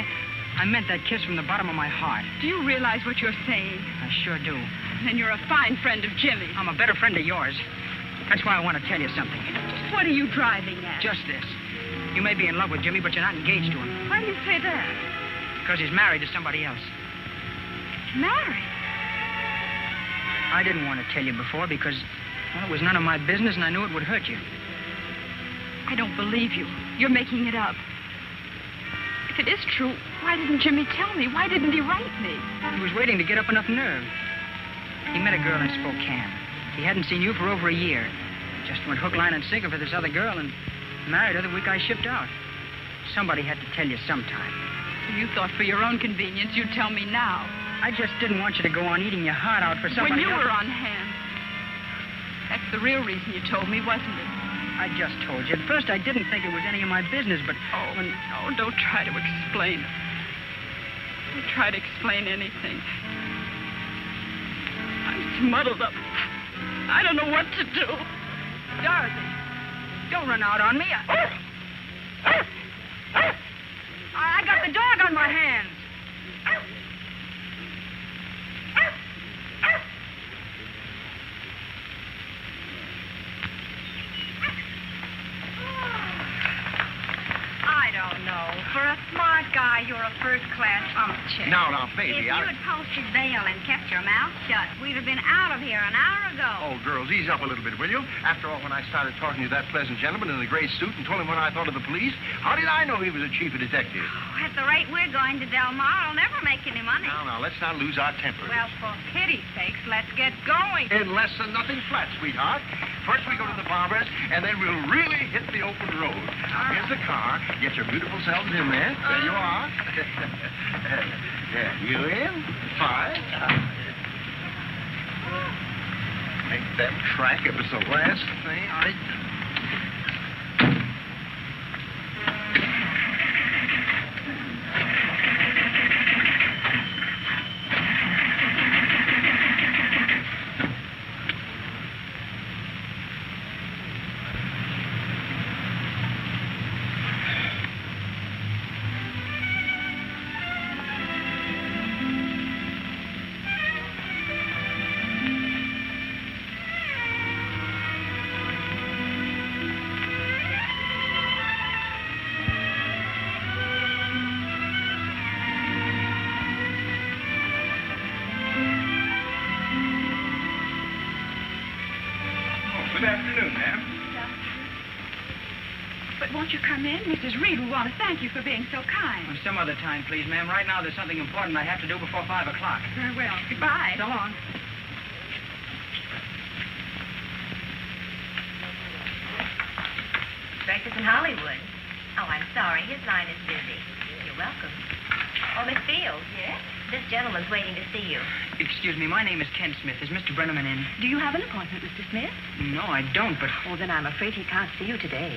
I meant that kiss from the bottom of my heart. Do you realize what you're saying? I sure do. Then you're a fine friend of Jimmy's. I'm a better friend of yours. That's why I want to tell you something. What are you driving at? Just this. You may be in love with Jimmy, but you're not engaged to him. Why do you say that? Because he's married to somebody else. Married? I didn't want to tell you before because, well, it was none of my business and I knew it would hurt you. I don't believe you. You're making it up. If it is true, why didn't Jimmy tell me? Why didn't he write me? He was waiting to get up enough nerve. He met a girl in Spokane. He hadn't seen you for over a year. Just went hook, line, and sinker for this other girl and married her the week I shipped out. Somebody had to tell you sometime. You thought for your own convenience you'd tell me now. I just didn't want you to go on eating your heart out for somebody When you else. were on hand. That's the real reason you told me, wasn't it? I just told you. At first, I didn't think it was any of my business, but... Oh, don't try to explain it. Don't try to explain anything. I'm muddled up. I don't know what to do. Dorothy, don't run out on me. I got the dog on my hands. I don't know. For a smart guy, you're a first-class check. Now, baby, If you had posted bail and kept your mouth shut, we'd have been out of here an hour ago. Oh, girls, ease up a little bit, will you? After all, when I started talking to that pleasant gentleman in the gray suit and told him what I thought of the police, how did I know he was a chief of detectives? Oh, at the rate we're going to Del Mar, I'll never make any money. Now, let's not lose our tempers. Well, for pity's sakes, let's get going. In less than nothing flat, sweetheart. First we go to the barber's, and then we'll really hit the open road. Now, here's the car. Get your beautiful selves in there. There you are. Yeah, you in? Fine. Make that track if it's the last thing. Good afternoon, ma'am. But won't you come in? Mrs. Reed, we want to thank you for being so kind. Some other time, please, ma'am. Right now, there's something important I have to do before 5 o'clock. Very well. Goodbye. So long. Breakfast in Hollywood. Oh, I'm sorry. His line is busy. You're welcome. Oh, Miss Fields. Yes? This gentleman's waiting to see you. Excuse me, my name is Ken Smith. Is Mr. Brenneman in? Do you have an appointment, Mr. Smith? No, I don't, but... Oh, then I'm afraid he can't see you today.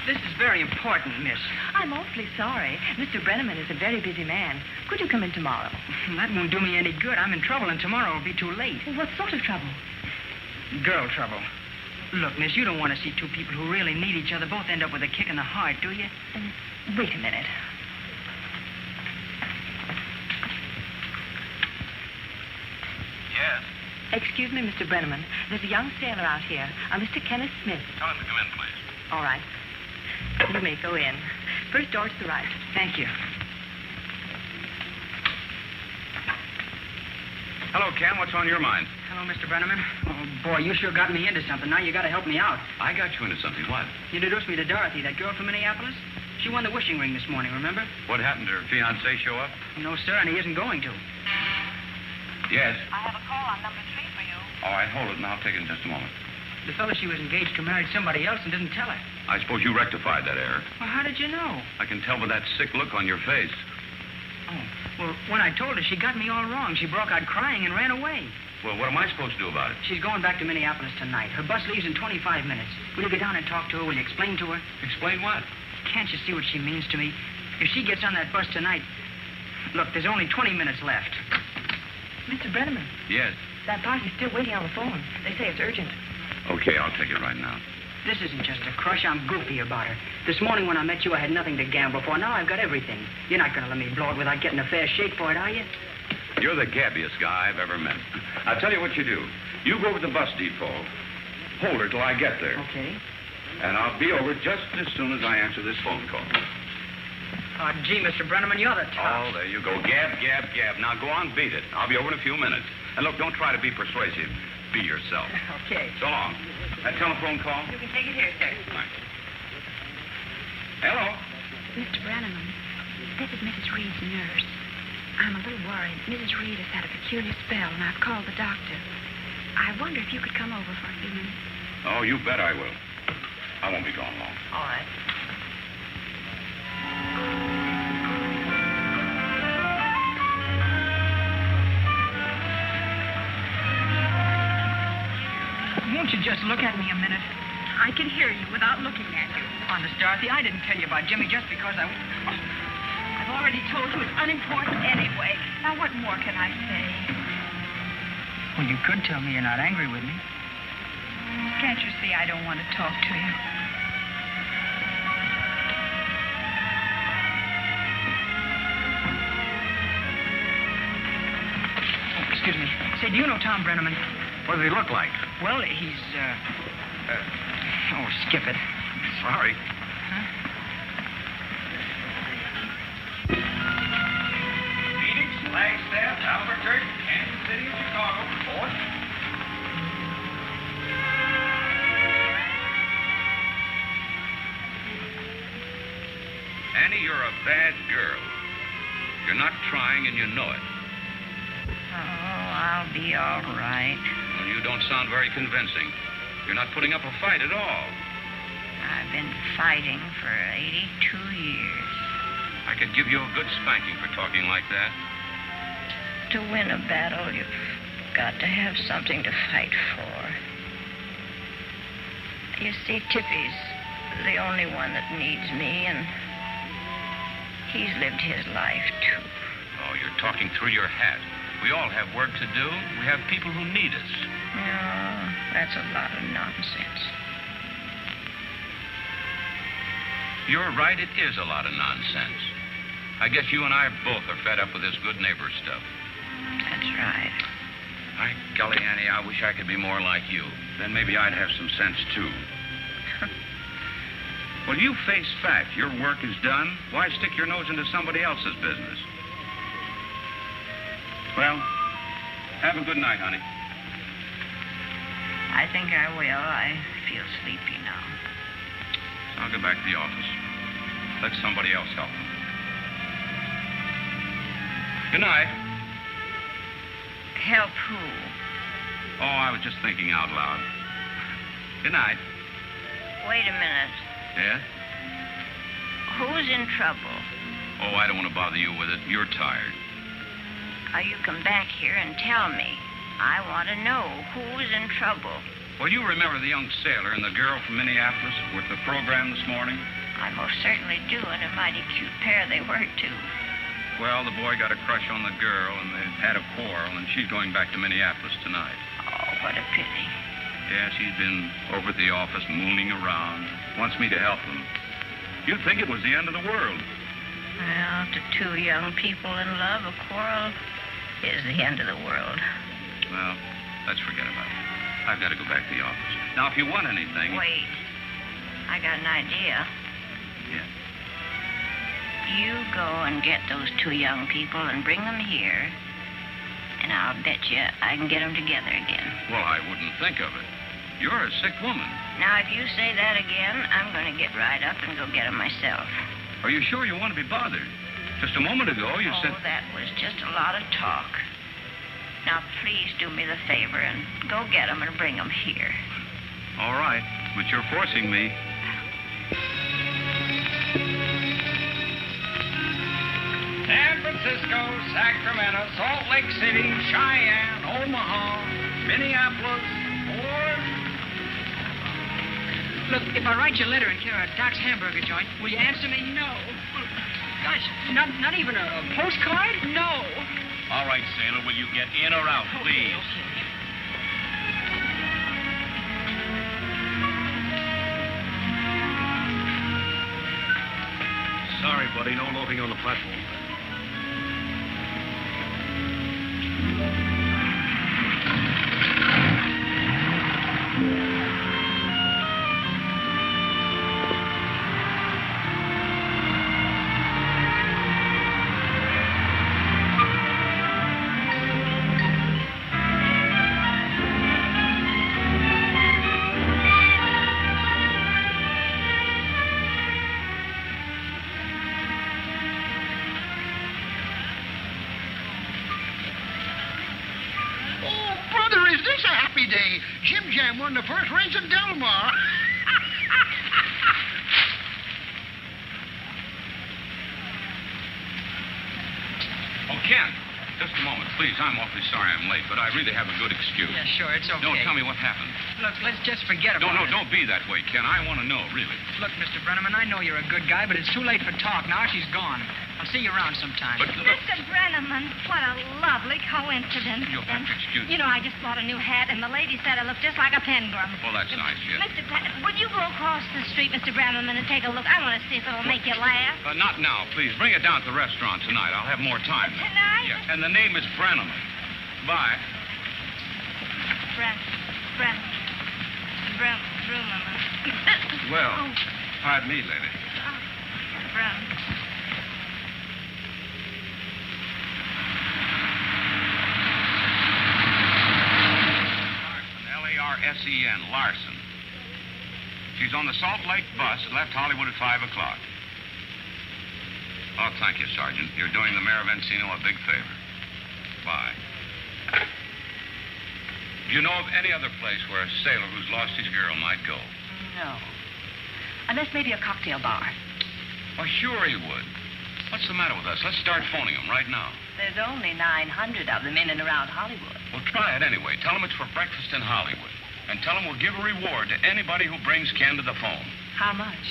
This is very important, miss. I'm awfully sorry. Mr. Brenneman is a very busy man. Could you come in tomorrow? That won't do me any good. I'm in trouble, and tomorrow will be too late. Well, what sort of trouble? Girl trouble. Look, miss, you don't want to see two people who really need each other both end up with a kick in the heart, do you? Wait a minute. Yes? Excuse me, Mr. Brenneman. There's a young sailor out here, a Mr. Kenneth Smith. Tell him to come in, please. All right. You may go in. First door to the right. Thank you. Hello, Ken. What's on your mind? Hello, Mr. Brenneman. Oh, boy, you sure got me into something. Now you got to help me out. I got you into something. What? You introduced me to Dorothy, that girl from Minneapolis. She won the wishing ring this morning, remember? What happened? Did her fiancé show up? No, sir, and he isn't going to. Yes. I have a call on number 3 for you. All right, hold it, and I'll take it in just a moment. The fellow she was engaged to married somebody else and didn't tell her. I suppose you rectified that error. Well, how did you know? I can tell by that sick look on your face. Oh, well, when I told her, she got me all wrong. She broke out crying and ran away. Well, what am I supposed to do about it? She's going back to Minneapolis tonight. Her bus leaves in 25 minutes. Will you go down and talk to her? Will you explain to her? Explain what? Can't you see what she means to me? If she gets on that bus tonight... Look, there's only 20 minutes left. Mr. Brenneman. Yes. That party's still waiting on the phone. They say it's urgent. Okay, I'll take it right now. This isn't just a crush. I'm goofy about her. This morning when I met you, I had nothing to gamble for. Now I've got everything. You're not going to let me blow it without getting a fair shake for it, are you? You're the gabbiest guy I've ever met. I'll tell you what you do. You go over to the bus depot. Hold her till I get there. Okay. And I'll be over just as soon as I answer this phone call. Oh, gee, Mr. Brenneman, you're the top. Oh, there you go. Gab, gab, gab. Now go on, beat it. I'll be over in a few minutes. And look, don't try to be persuasive. Be yourself. Okay. So long. That telephone call? You can take it here, sir. Thanks. Hello? Mr. Brenneman, this is Mrs. Reed's nurse. I'm a little worried. Mrs. Reed has had a peculiar spell, and I've called the doctor. I wonder if you could come over for a few minutes. Oh, you bet I will. I won't be gone long. All right. Won't you just look at me a minute? I can hear you without looking at you. Honest, Dorothy, I didn't tell you about Jimmy just because I... I've already told you it's unimportant anyway. Now, what more can I say? Well, you could tell me you're not angry with me. Can't you see I don't want to talk to you? Oh, excuse me. Say, do you know Tom Brenneman? What does he look like? Well, he's, oh, skip it. Sorry. Huh? bad girl. You're not trying, and you know it. Oh, I'll be all right. Well, you don't sound very convincing. You're not putting up a fight at all. I've been fighting for 82 years. I could give you a good spanking for talking like that. To win a battle, you've got to have something to fight for. You see, Tippy's the only one that needs me, and he's lived his life, too. Oh, you're talking through your hat. We all have work to do. We have people who need us. No, that's a lot of nonsense. You're right, it is a lot of nonsense. I guess you and I both are fed up with this good neighbor stuff. That's right. By golly, Annie, I wish I could be more like you. Then maybe I'd have some sense, too. Well, you face fact. Your work is done. Why stick your nose into somebody else's business? Well, have a good night, honey. I think I will. I feel sleepy now. So I'll go back to the office. Let somebody else help them. Good night. Help who? Oh, I was just thinking out loud. Good night. Wait a minute. Yeah? Who's in trouble? Oh, I don't want to bother you with it. You're tired. You come back here and tell me. I want to know who's in trouble. Well, you remember the young sailor and the girl from Minneapolis with the program this morning? I most certainly do, and a mighty cute pair they were, too. Well, the boy got a crush on the girl, and they had a quarrel, and she's going back to Minneapolis tonight. Oh, what a pity. Yeah, she's been over at the office mooning around. Wants me to help them. You'd think it was the end of the world. Well, to two young people in love, a quarrel is the end of the world. Well, let's forget about it. I've got to go back to the office. Now, if you want anything... Wait. I got an idea. Yeah. You go and get those two young people and bring them here, and I'll bet you I can get them together again. Well, I wouldn't think of it. You're a sick woman. Now, if you say that again, I'm going to get right up and go get them myself. Are you sure you want to be bothered? Just a moment ago, you said... Oh, that was just a lot of talk. Now, please do me the favor and go get them and bring them here. All right, but you're forcing me. San Francisco, Sacramento, Salt Lake City, Cheyenne, Omaha, Minneapolis, Fort. Look, if I write you a letter in care of Doc's hamburger joint, will you answer me? No. Gosh, not even a postcard? No. All right, sailor, will you get in or out, please? Okay. Sorry, buddy, no loafing on the platform. Jim Jam won the first race in Delmar. Oh, Ken, just a moment, please. I'm awfully sorry I'm late, but I really have a good excuse. Yeah, sure, it's okay. No, tell me what happened. Look, let's just forget about it. No, don't be that way, Ken. I want to know, really. Look, Mr. Brenneman, I know you're a good guy, but it's too late for talk. Now she's gone. I'll see you around sometime. But Mr. Brenneman, what a lovely coincidence. You'll have to excuse me. You know, I just bought a new hat, and the lady said I look just like a pilgrim. Well, that's nice, yeah. Would you go across the street, Mr. Brenneman, and take a look? I want to see if it'll make you laugh. Not now, please. Bring it down to the restaurant tonight. I'll have more time. Tonight? Yeah, and the name is Brenneman. Bye. Brenneman. Well, Oh, pardon me, lady. Brenneman. Larsen, Larsen. She's on the Salt Lake bus that left Hollywood at 5 o'clock. Oh, thank you, Sergeant. You're doing the mayor of Encino a big favor. Bye. Do you know of any other place where a sailor who's lost his girl might go? No. Unless maybe a cocktail bar. Well, sure he would. What's the matter with us? Let's start phoning him right now. There's only 900 of them in and around Hollywood. Well, try it anyway. Tell him it's for breakfast in Hollywood. And tell him we'll give a reward to anybody who brings Ken to the phone. How much?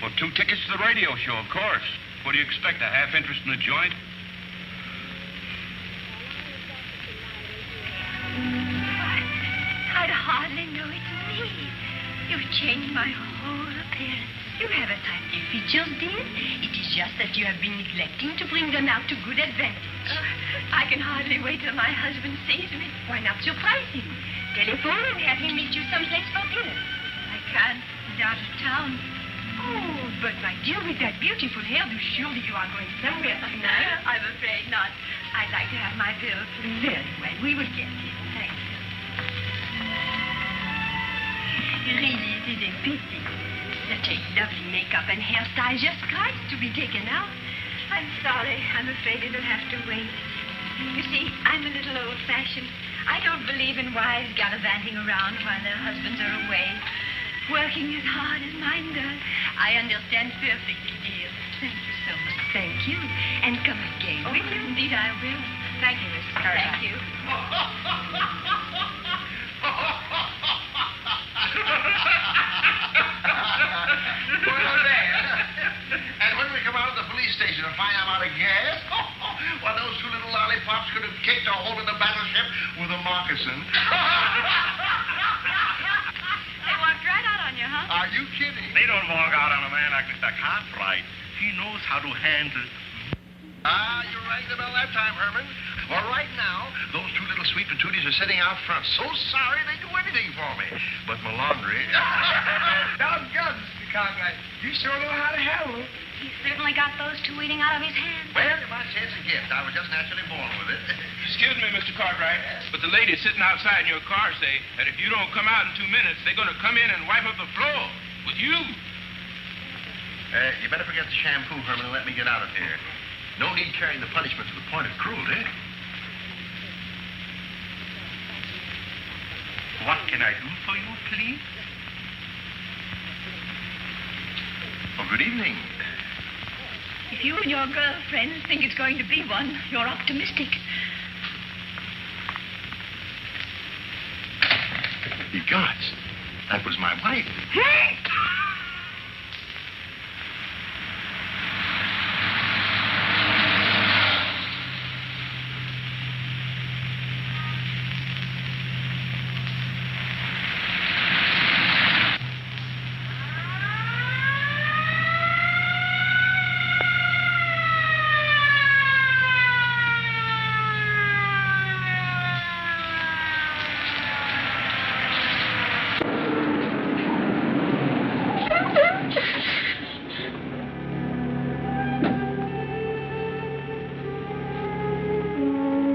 Well, 2 tickets to the radio show, of course. What do you expect, a half interest in the joint? I'd hardly know it's me. You've changed my whole appearance. You haven't had new features, dear. It is just that you have been neglecting to bring them out to good advantage. I can hardly wait till my husband sees me. Why not surprise him? Telephone and have him meet you someplace for dinner. I can't. He's out of town. Oh, but my dear, with that beautiful hairdo, surely you are going somewhere tonight. I'm afraid not. I'd like to have my bill. Very well. We will get it. Thank you. Really, it is a pity. Such a lovely makeup and hairstyle just cries to be taken out. I'm sorry. I'm afraid it'll have to wait. You see, I'm a little old-fashioned. I don't believe in wives gallivanting around while their husbands are away, working as hard as mine does. I understand perfectly, dear. Thank you so much. Thank you. And come again. Will you? Indeed, I will. Thank you, Mrs. Carter. Thank you. Well, there. And when we come out of the police station and find I'm out of gas, well, those 2 little lollipops could have kicked a hole in the battleship with a moccasin. They walked right out on you, huh? Are you kidding? They don't walk out on a man like Mr. Cartwright. He knows how to handle. You're right about that time, Herman. Well, right now, those 2 little sweet patooties are sitting out front. So sorry they do anything for me. But my laundry... Doggone, Mr. Cartwright. You sure know how to handle it. He certainly got those 2 eating out of his hands. Well, it might say it's a gift. I was just naturally born with it. Excuse me, Mr. Cartwright, but the ladies sitting outside in your car say that if you don't come out in 2 minutes, they're going to come in and wipe up the floor with you. You better forget the shampoo, Herman, and let me get out of here. No need carrying the punishment to the point of cruelty. What can I do for you, please? Oh, good evening. If you and your girlfriends think it's going to be one, you're optimistic. Ye gods, that was my wife.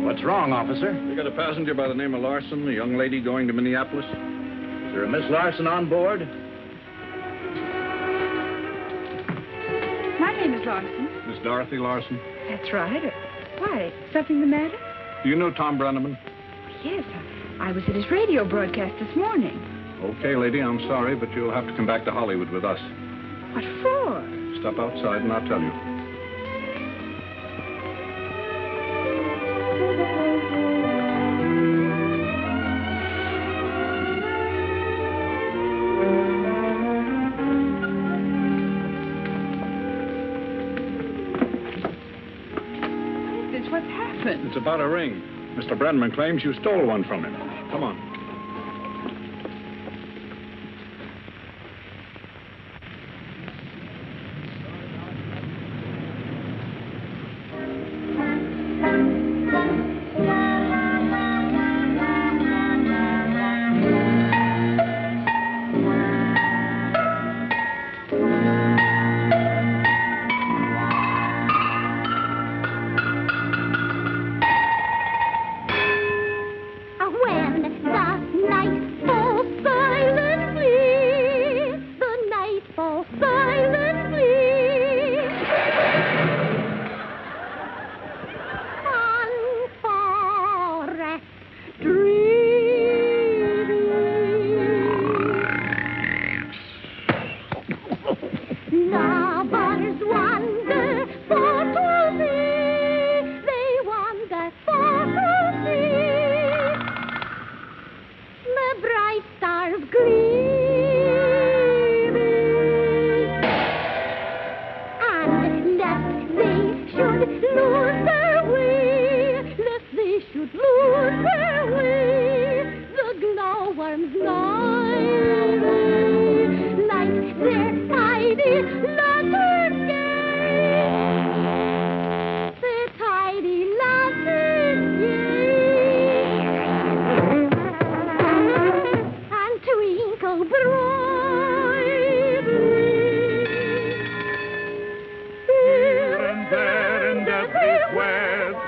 What's wrong, officer? We got a passenger by the name of Larson, a young lady going to Minneapolis. Is there a Miss Larson on board? My name is Larson. Miss Dorothy Larson. That's right. Why? Something the matter? Do you know Tom Brenneman? Yes. I was at his radio broadcast this morning. Okay, lady, I'm sorry, but you'll have to come back to Hollywood with us. What for? Step outside and I'll tell you. What's happened? It's about a ring. Mr. Brenneman claims you stole one from him. Come on. When the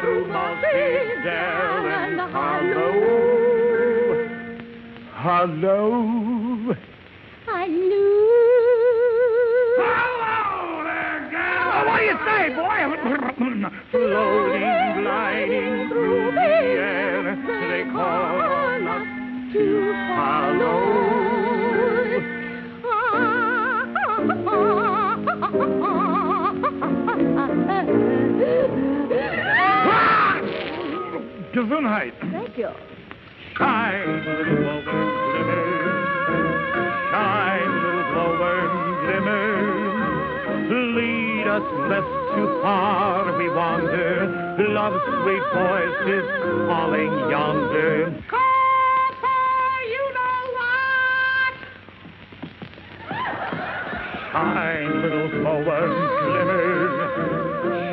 through mossy dell and hollow. Hello. Hello there, gal. What do you say, boy? Floating, gliding through the air, they call us to follow. Gesundheit. Thank you. Shine, little glowworm, glimmer. Shine, little glowworm, glimmer. Lead us lest too far we wander. Love's sweet voice is calling yonder. You know what? Shine, little glowworm, glimmer.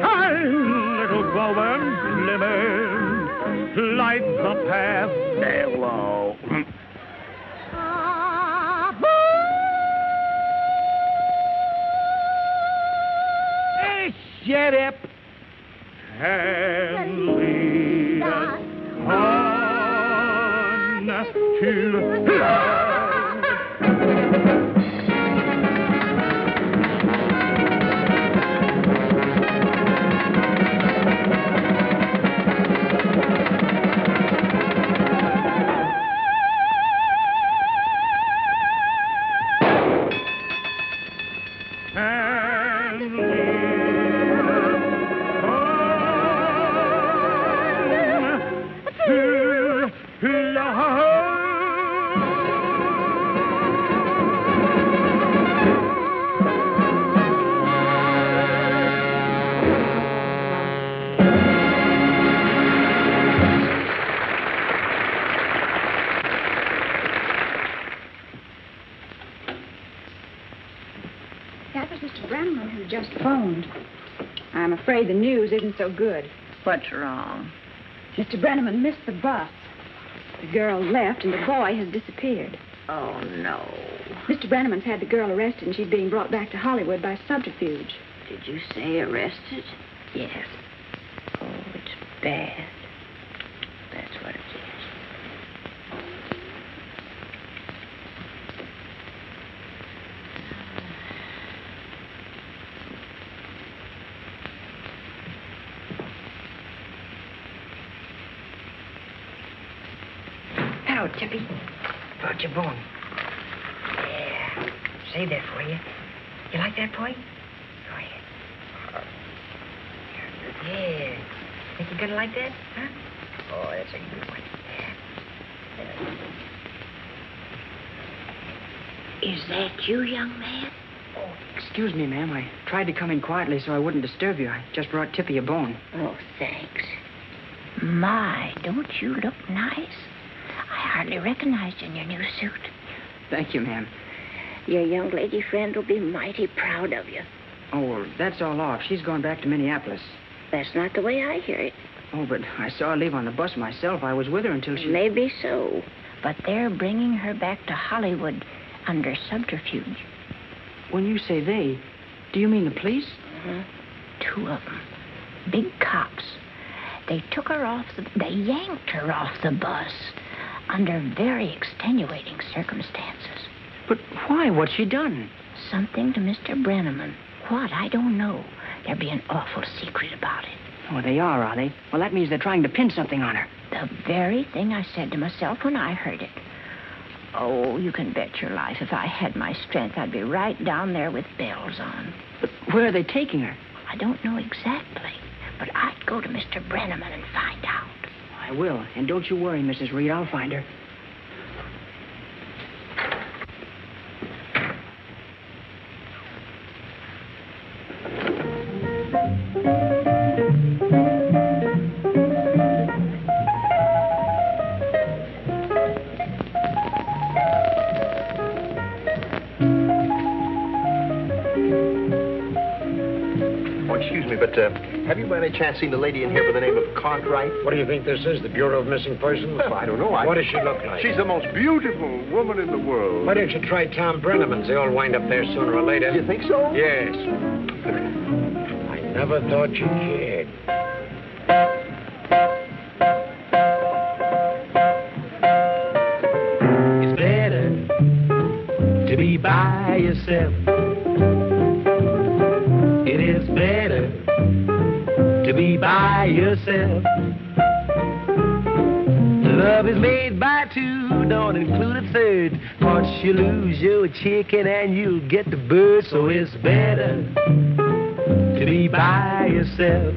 Shine, little glowworm, glimmer. Light the path below. Shut up and lead us on to love. That was Mr. Brennan who just phoned. I'm afraid the news isn't so good. What's wrong? Mr. Brenneman missed the bus. The girl left and the boy has disappeared. Oh, no. Mr. Brenneman's had the girl arrested and she's being brought back to Hollywood by subterfuge. Did you say arrested? Yes. Oh, it's bad. That's what it is. Hello, Tippy. Brought your bone. Yeah. Save that for you. You like that, boy? Go ahead. Yeah. Think you're gonna like that? Huh? Oh, that's a good one. Yeah. Is that you, young man? Oh, excuse me, ma'am. I tried to come in quietly so I wouldn't disturb you. I just brought Tippy a bone. Oh, thanks. My, don't you look nice? I hardly recognized you in your new suit. Thank you, ma'am. Your young lady friend will be mighty proud of you. Oh, well, that's all off. She's going back to Minneapolis. That's not the way I hear it. Oh, but I saw her leave on the bus myself. I was with her until she... Maybe so. But they're bringing her back to Hollywood under subterfuge. When you say they, do you mean the police? Uh-huh. 2 of them. Big cops. They took her off They yanked her off the bus under very extenuating circumstances. But why? What's she done? Something to Mr. Brenneman. What? I don't know. They're being awful secret about it. Oh, they are they? Well, that means they're trying to pin something on her. The very thing I said to myself when I heard it. Oh, you can bet your life if I had my strength, I'd be right down there with bells on. But where are they taking her? I don't know exactly, but I'd go to Mr. Brenneman and find out. I will. And don't you worry, Mrs. Reed. I'll find her. Have you by any chance seen a lady in here by the name of Cartwright? What do you think this is, the Bureau of Missing Persons? I don't know. What does she look like? She's the most beautiful woman in the world. Why don't you try Tom Brenneman's? They all wind up there sooner or later. You think so? Yes. I never thought you cared. be by yourself. It is better to be by yourself. Love is made by two, don't include a third. Cause you lose your chicken and you'll get the bird. So it's better to be by yourself.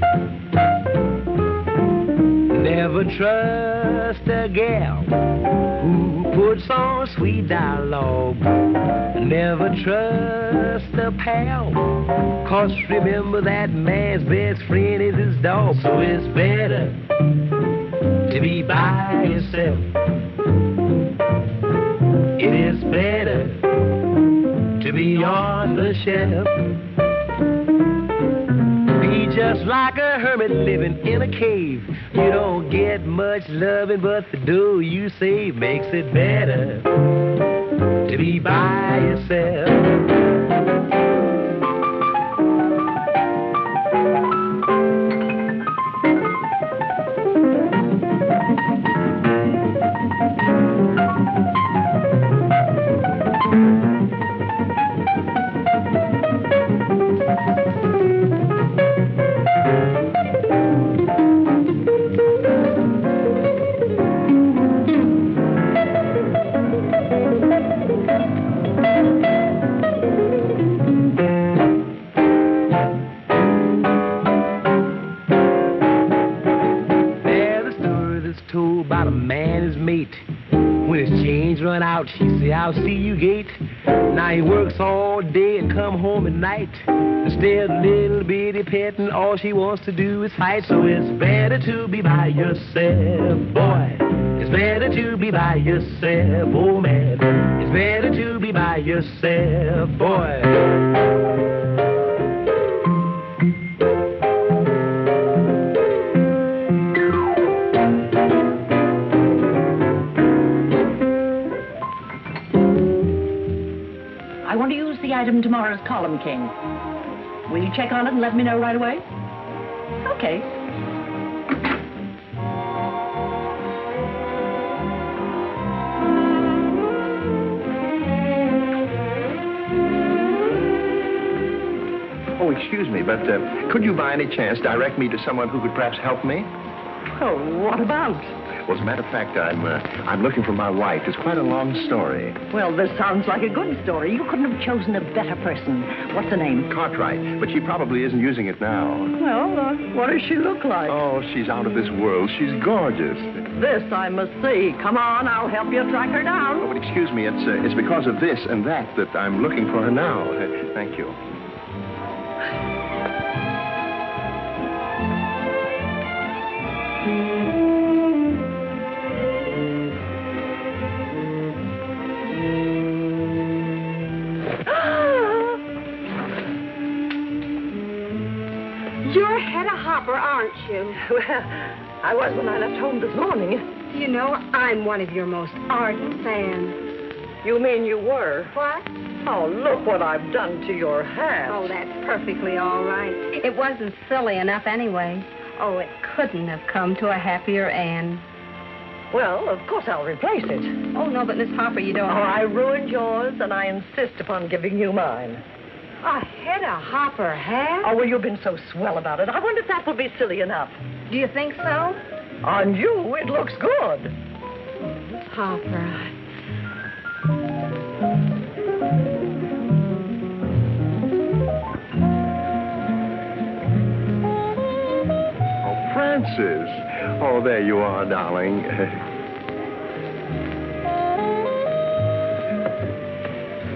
Never trust a gal who puts on sweet dialogue. Never trust a pal, cause remember that man's best friend is his dog. So it's better to be by yourself. It is better to be on the shelf. Be just like a hermit living in a cave. You don't get much loving, but the dough you save makes it better to be by yourself. She say, I'll see you gate. Now he works all day and come home at night. Instead of little bitty petting, all she wants to do is fight. So it's better to be by yourself, boy. It's better to be by yourself, oh man. It's better to be by yourself, boy. Item tomorrow's column, King. Will you check on it and let me know right away? Okay. Oh, excuse me, but could you by any chance direct me to someone who could perhaps help me? Oh, what about? Well, as a matter of fact, I'm looking for my wife. It's quite a long story. Well, this sounds like a good story. You couldn't have chosen a better person. What's her name? Cartwright, but she probably isn't using it now. Well, what does she look like? Oh, she's out of this world. She's gorgeous. This I must see. Come on, I'll help you track her down. Oh, but excuse me, it's because of this and that I'm looking for her now. Thank you. You're Hedda Hopper, aren't you? Well, I was when I left home this morning. You know, I'm one of your most ardent fans. You mean you were? What? Oh, look what I've done to your hat. Oh, that's perfectly all right. It wasn't silly enough anyway. Oh, it couldn't have come to a happier end. Well, of course I'll replace it. Oh, no, but Miss Hopper, you don't... Oh, I ruined yours, and I insist upon giving you mine. A Hedda Hopper hat? Oh, well, you've been so swell about it. I wonder if that will be silly enough. Do you think so? On you, it looks good. Miss Hopper, Francis. Oh, there you are, darling.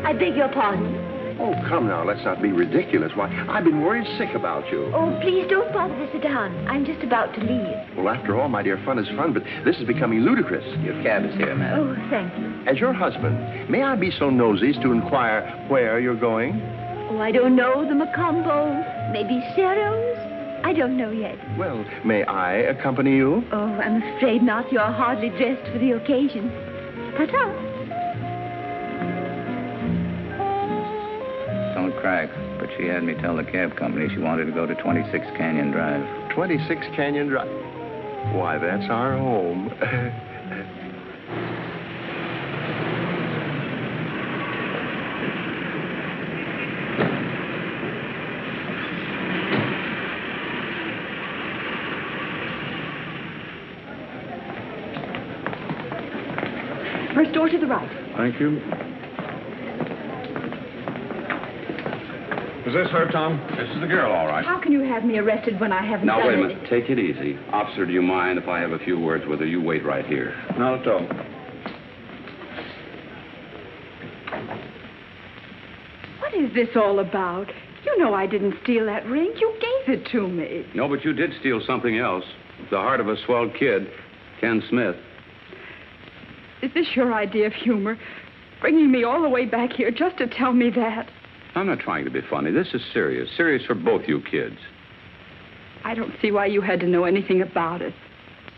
I beg your pardon. Oh, come now, let's not be ridiculous. Why, I've been worried sick about you. Oh, please don't bother to sit down. I'm just about to leave. Well, after all, my dear, fun is fun, but this is becoming ludicrous. Your cab is here, madam. Oh, thank you. As your husband, may I be so nosy as to inquire where you're going? Oh, I don't know. The Macombo. Maybe Cerro's. I don't know yet. Well, may I accompany you? Oh, I'm afraid not. You're hardly dressed for the occasion. Ta-ta. Don't crack, but she had me tell the cab company she wanted to go to 26 Canyon Drive. 26 Canyon Drive? Why, that's our home. First door to the right. Thank you. Is this her, Tom? This is the girl, all right. How can you have me arrested when I haven't Now, done wait a anything? minute. Take it easy. Officer, do you mind if I have a few words with her? You wait right here. Not at all. What is this all about? You know I didn't steal that ring. You gave it to me. No, but you did steal something else. The heart of a swell kid, Ken Smith. Is this your idea of humor? Bringing me all the way back here just to tell me that? I'm not trying to be funny. This is serious. Serious for both you kids. I don't see why you had to know anything about it.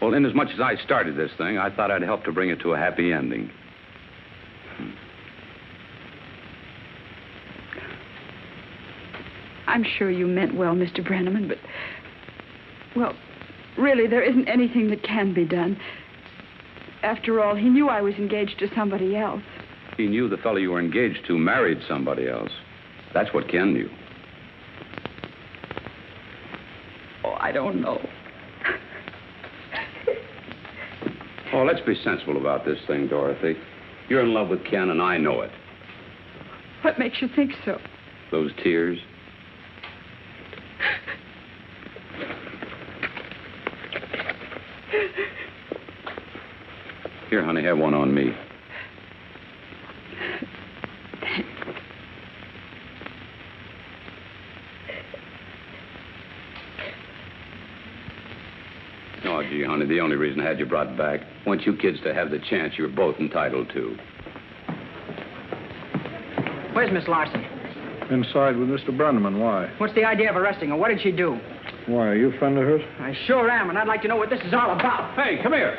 Well, inasmuch as I started this thing, I thought I'd help to bring it to a happy ending. I'm sure you meant well, Mr. Brenneman, but... Well, really, there isn't anything that can be done. After all, he knew I was engaged to somebody else. He knew the fellow you were engaged to married somebody else. That's what Ken knew. Oh, I don't know. Oh, let's be sensible about this thing, Dorothy. You're in love with Ken, and I know it. What makes you think so? Those tears. Here, honey, have one on me. Oh, gee, honey, the only reason I had you brought back, I want you kids to have the chance you're both entitled to. Where's Miss Larson? Inside with Mr. Brenneman. Why? What's the idea of arresting her? What did she do? Why, are you a friend of hers? I sure am, and I'd like to know what this is all about. Hey, come here.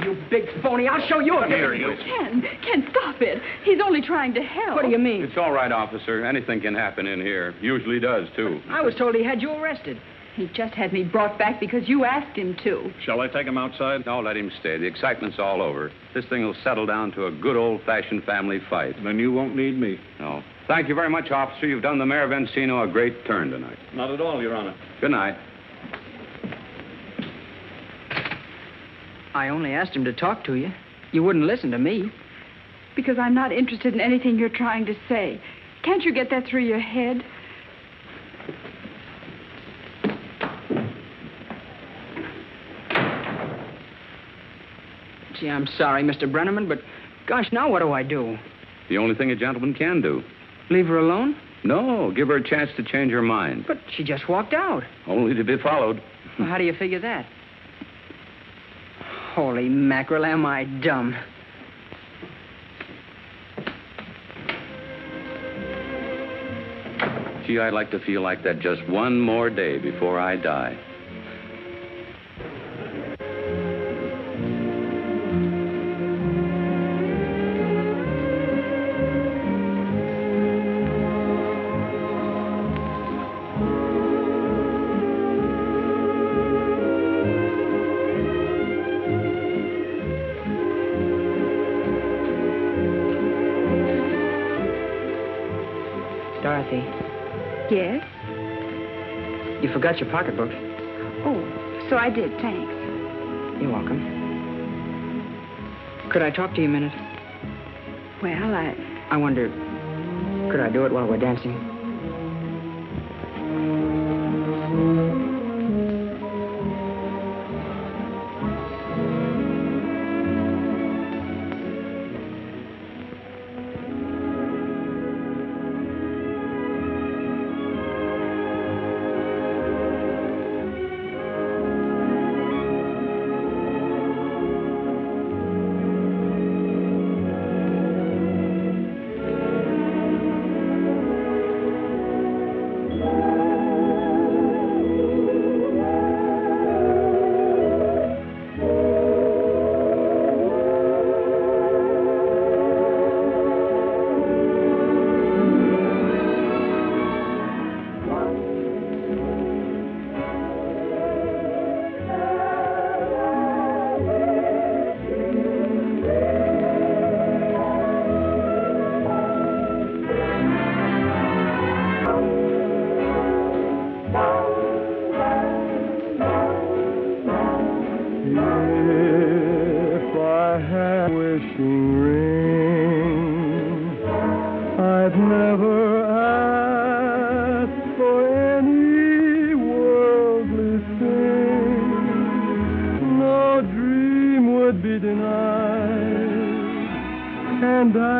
You big phony. I'll show you a Here, you. Ken, stop it. He's only trying to help. What do you mean? It's all right, officer. Anything can happen in here. Usually does, too. I was told he had you arrested. He just had me brought back because you asked him to. Shall I take him outside? No, let him stay. The excitement's all over. This thing will settle down to a good old-fashioned family fight. Then you won't need me. No. Thank you very much, officer. You've done the Mayor of Encino a great turn tonight. Not at all, Your Honor. Good night. I only asked him to talk to you. You wouldn't listen to me. Because I'm not interested in anything you're trying to say. Can't you get that through your head? Gee, I'm sorry, Mr. Brenneman, but gosh, now what do I do? The only thing a gentleman can do. Leave her alone? No, give her a chance to change her mind. But she just walked out. Only to be followed. Well, how do you figure that? Holy mackerel, am I dumb? Gee, I'd like to feel like that just one more day before I die. Dorothy, Yes? you forgot your pocketbook. Oh, so I did, thanks. You're welcome. Could I talk to you a minute? Well, I wonder, could I do it while we're dancing?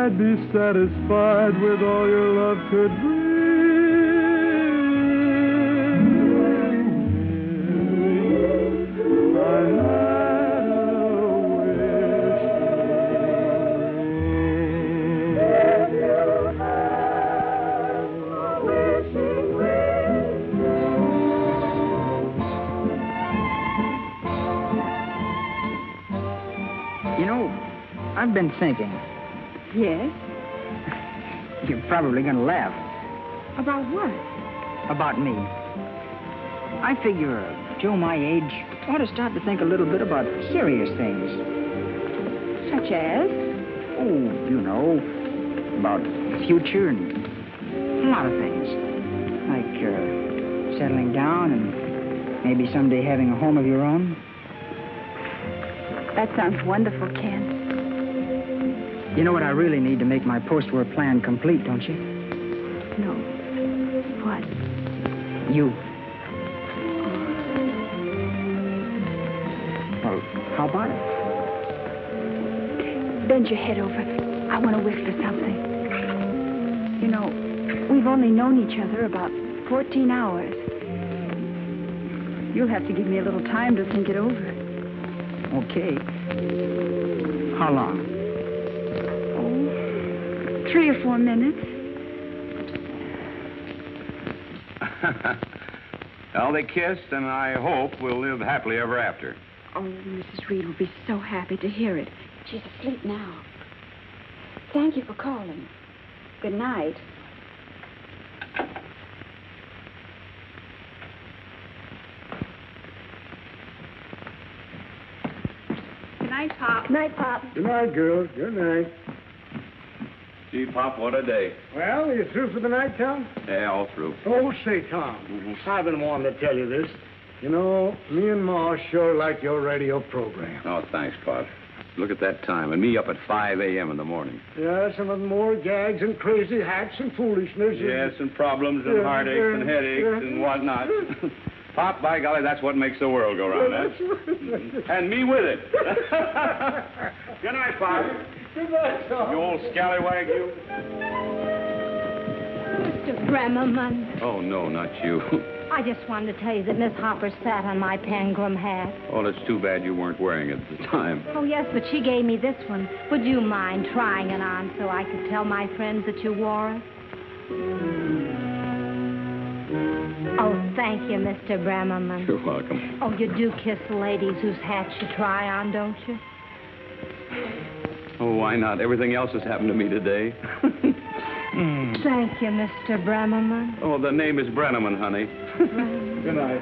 I'd be satisfied with all your love could bring. You know, I've been thinking. Yes? You're probably going to laugh. About what? About me. I figure Joe my age ought to start to think a little bit about serious things. Such as? Oh, you know, about the future and a lot of things. Like settling down and maybe someday having a home of your own. That sounds wonderful, Ken. You know what I really need to make my post-war plan complete, don't you? No. What? You. Well, how about it? Bend your head over. I want to whisper something. You know, we've only known each other about 14 hours. You'll have to give me a little time to think it over. Okay. How long? 3 or 4 minutes. Well, they kissed, and I hope we'll live happily ever after. Oh, Mrs. Reed will be so happy to hear it. She's asleep now. Thank you for calling. Good night. Good night, Pop. Good night, Pop. Good night, girls. Good night. Gee, Pop, what a day. Well, are you through for the night, Tom? Yeah, all through. Oh, say, Tom, I've been wanting to tell you this. You know, me and Ma sure like your radio program. Oh, thanks, Pop. Look at that time, and me up at 5 a.m. in the morning. Yeah, some of them more gags and crazy hacks and foolishness. Yes, and problems and heartaches and headaches and whatnot. Pop, by golly, that's what makes the world go round, eh? And me with it. Good night, Pop. Good night, Tom. You old scallywag, you. Mr. Bremerman, Oh, no, not you. I just wanted to tell you that Miss Hopper sat on my Pangram hat. Well, it's too bad you weren't wearing it at the time. Oh, yes, but she gave me this one. Would you mind trying it on so I could tell my friends that you wore it? Oh, thank you, Mr. Bremerman. You're welcome. Oh, you do kiss ladies whose hats you try on, don't you? Oh, why not? Everything else has happened to me today. Thank you, Mr. Bremerman. Oh, the name is Brenneman, honey. Good night.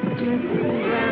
Mr. Bremerman.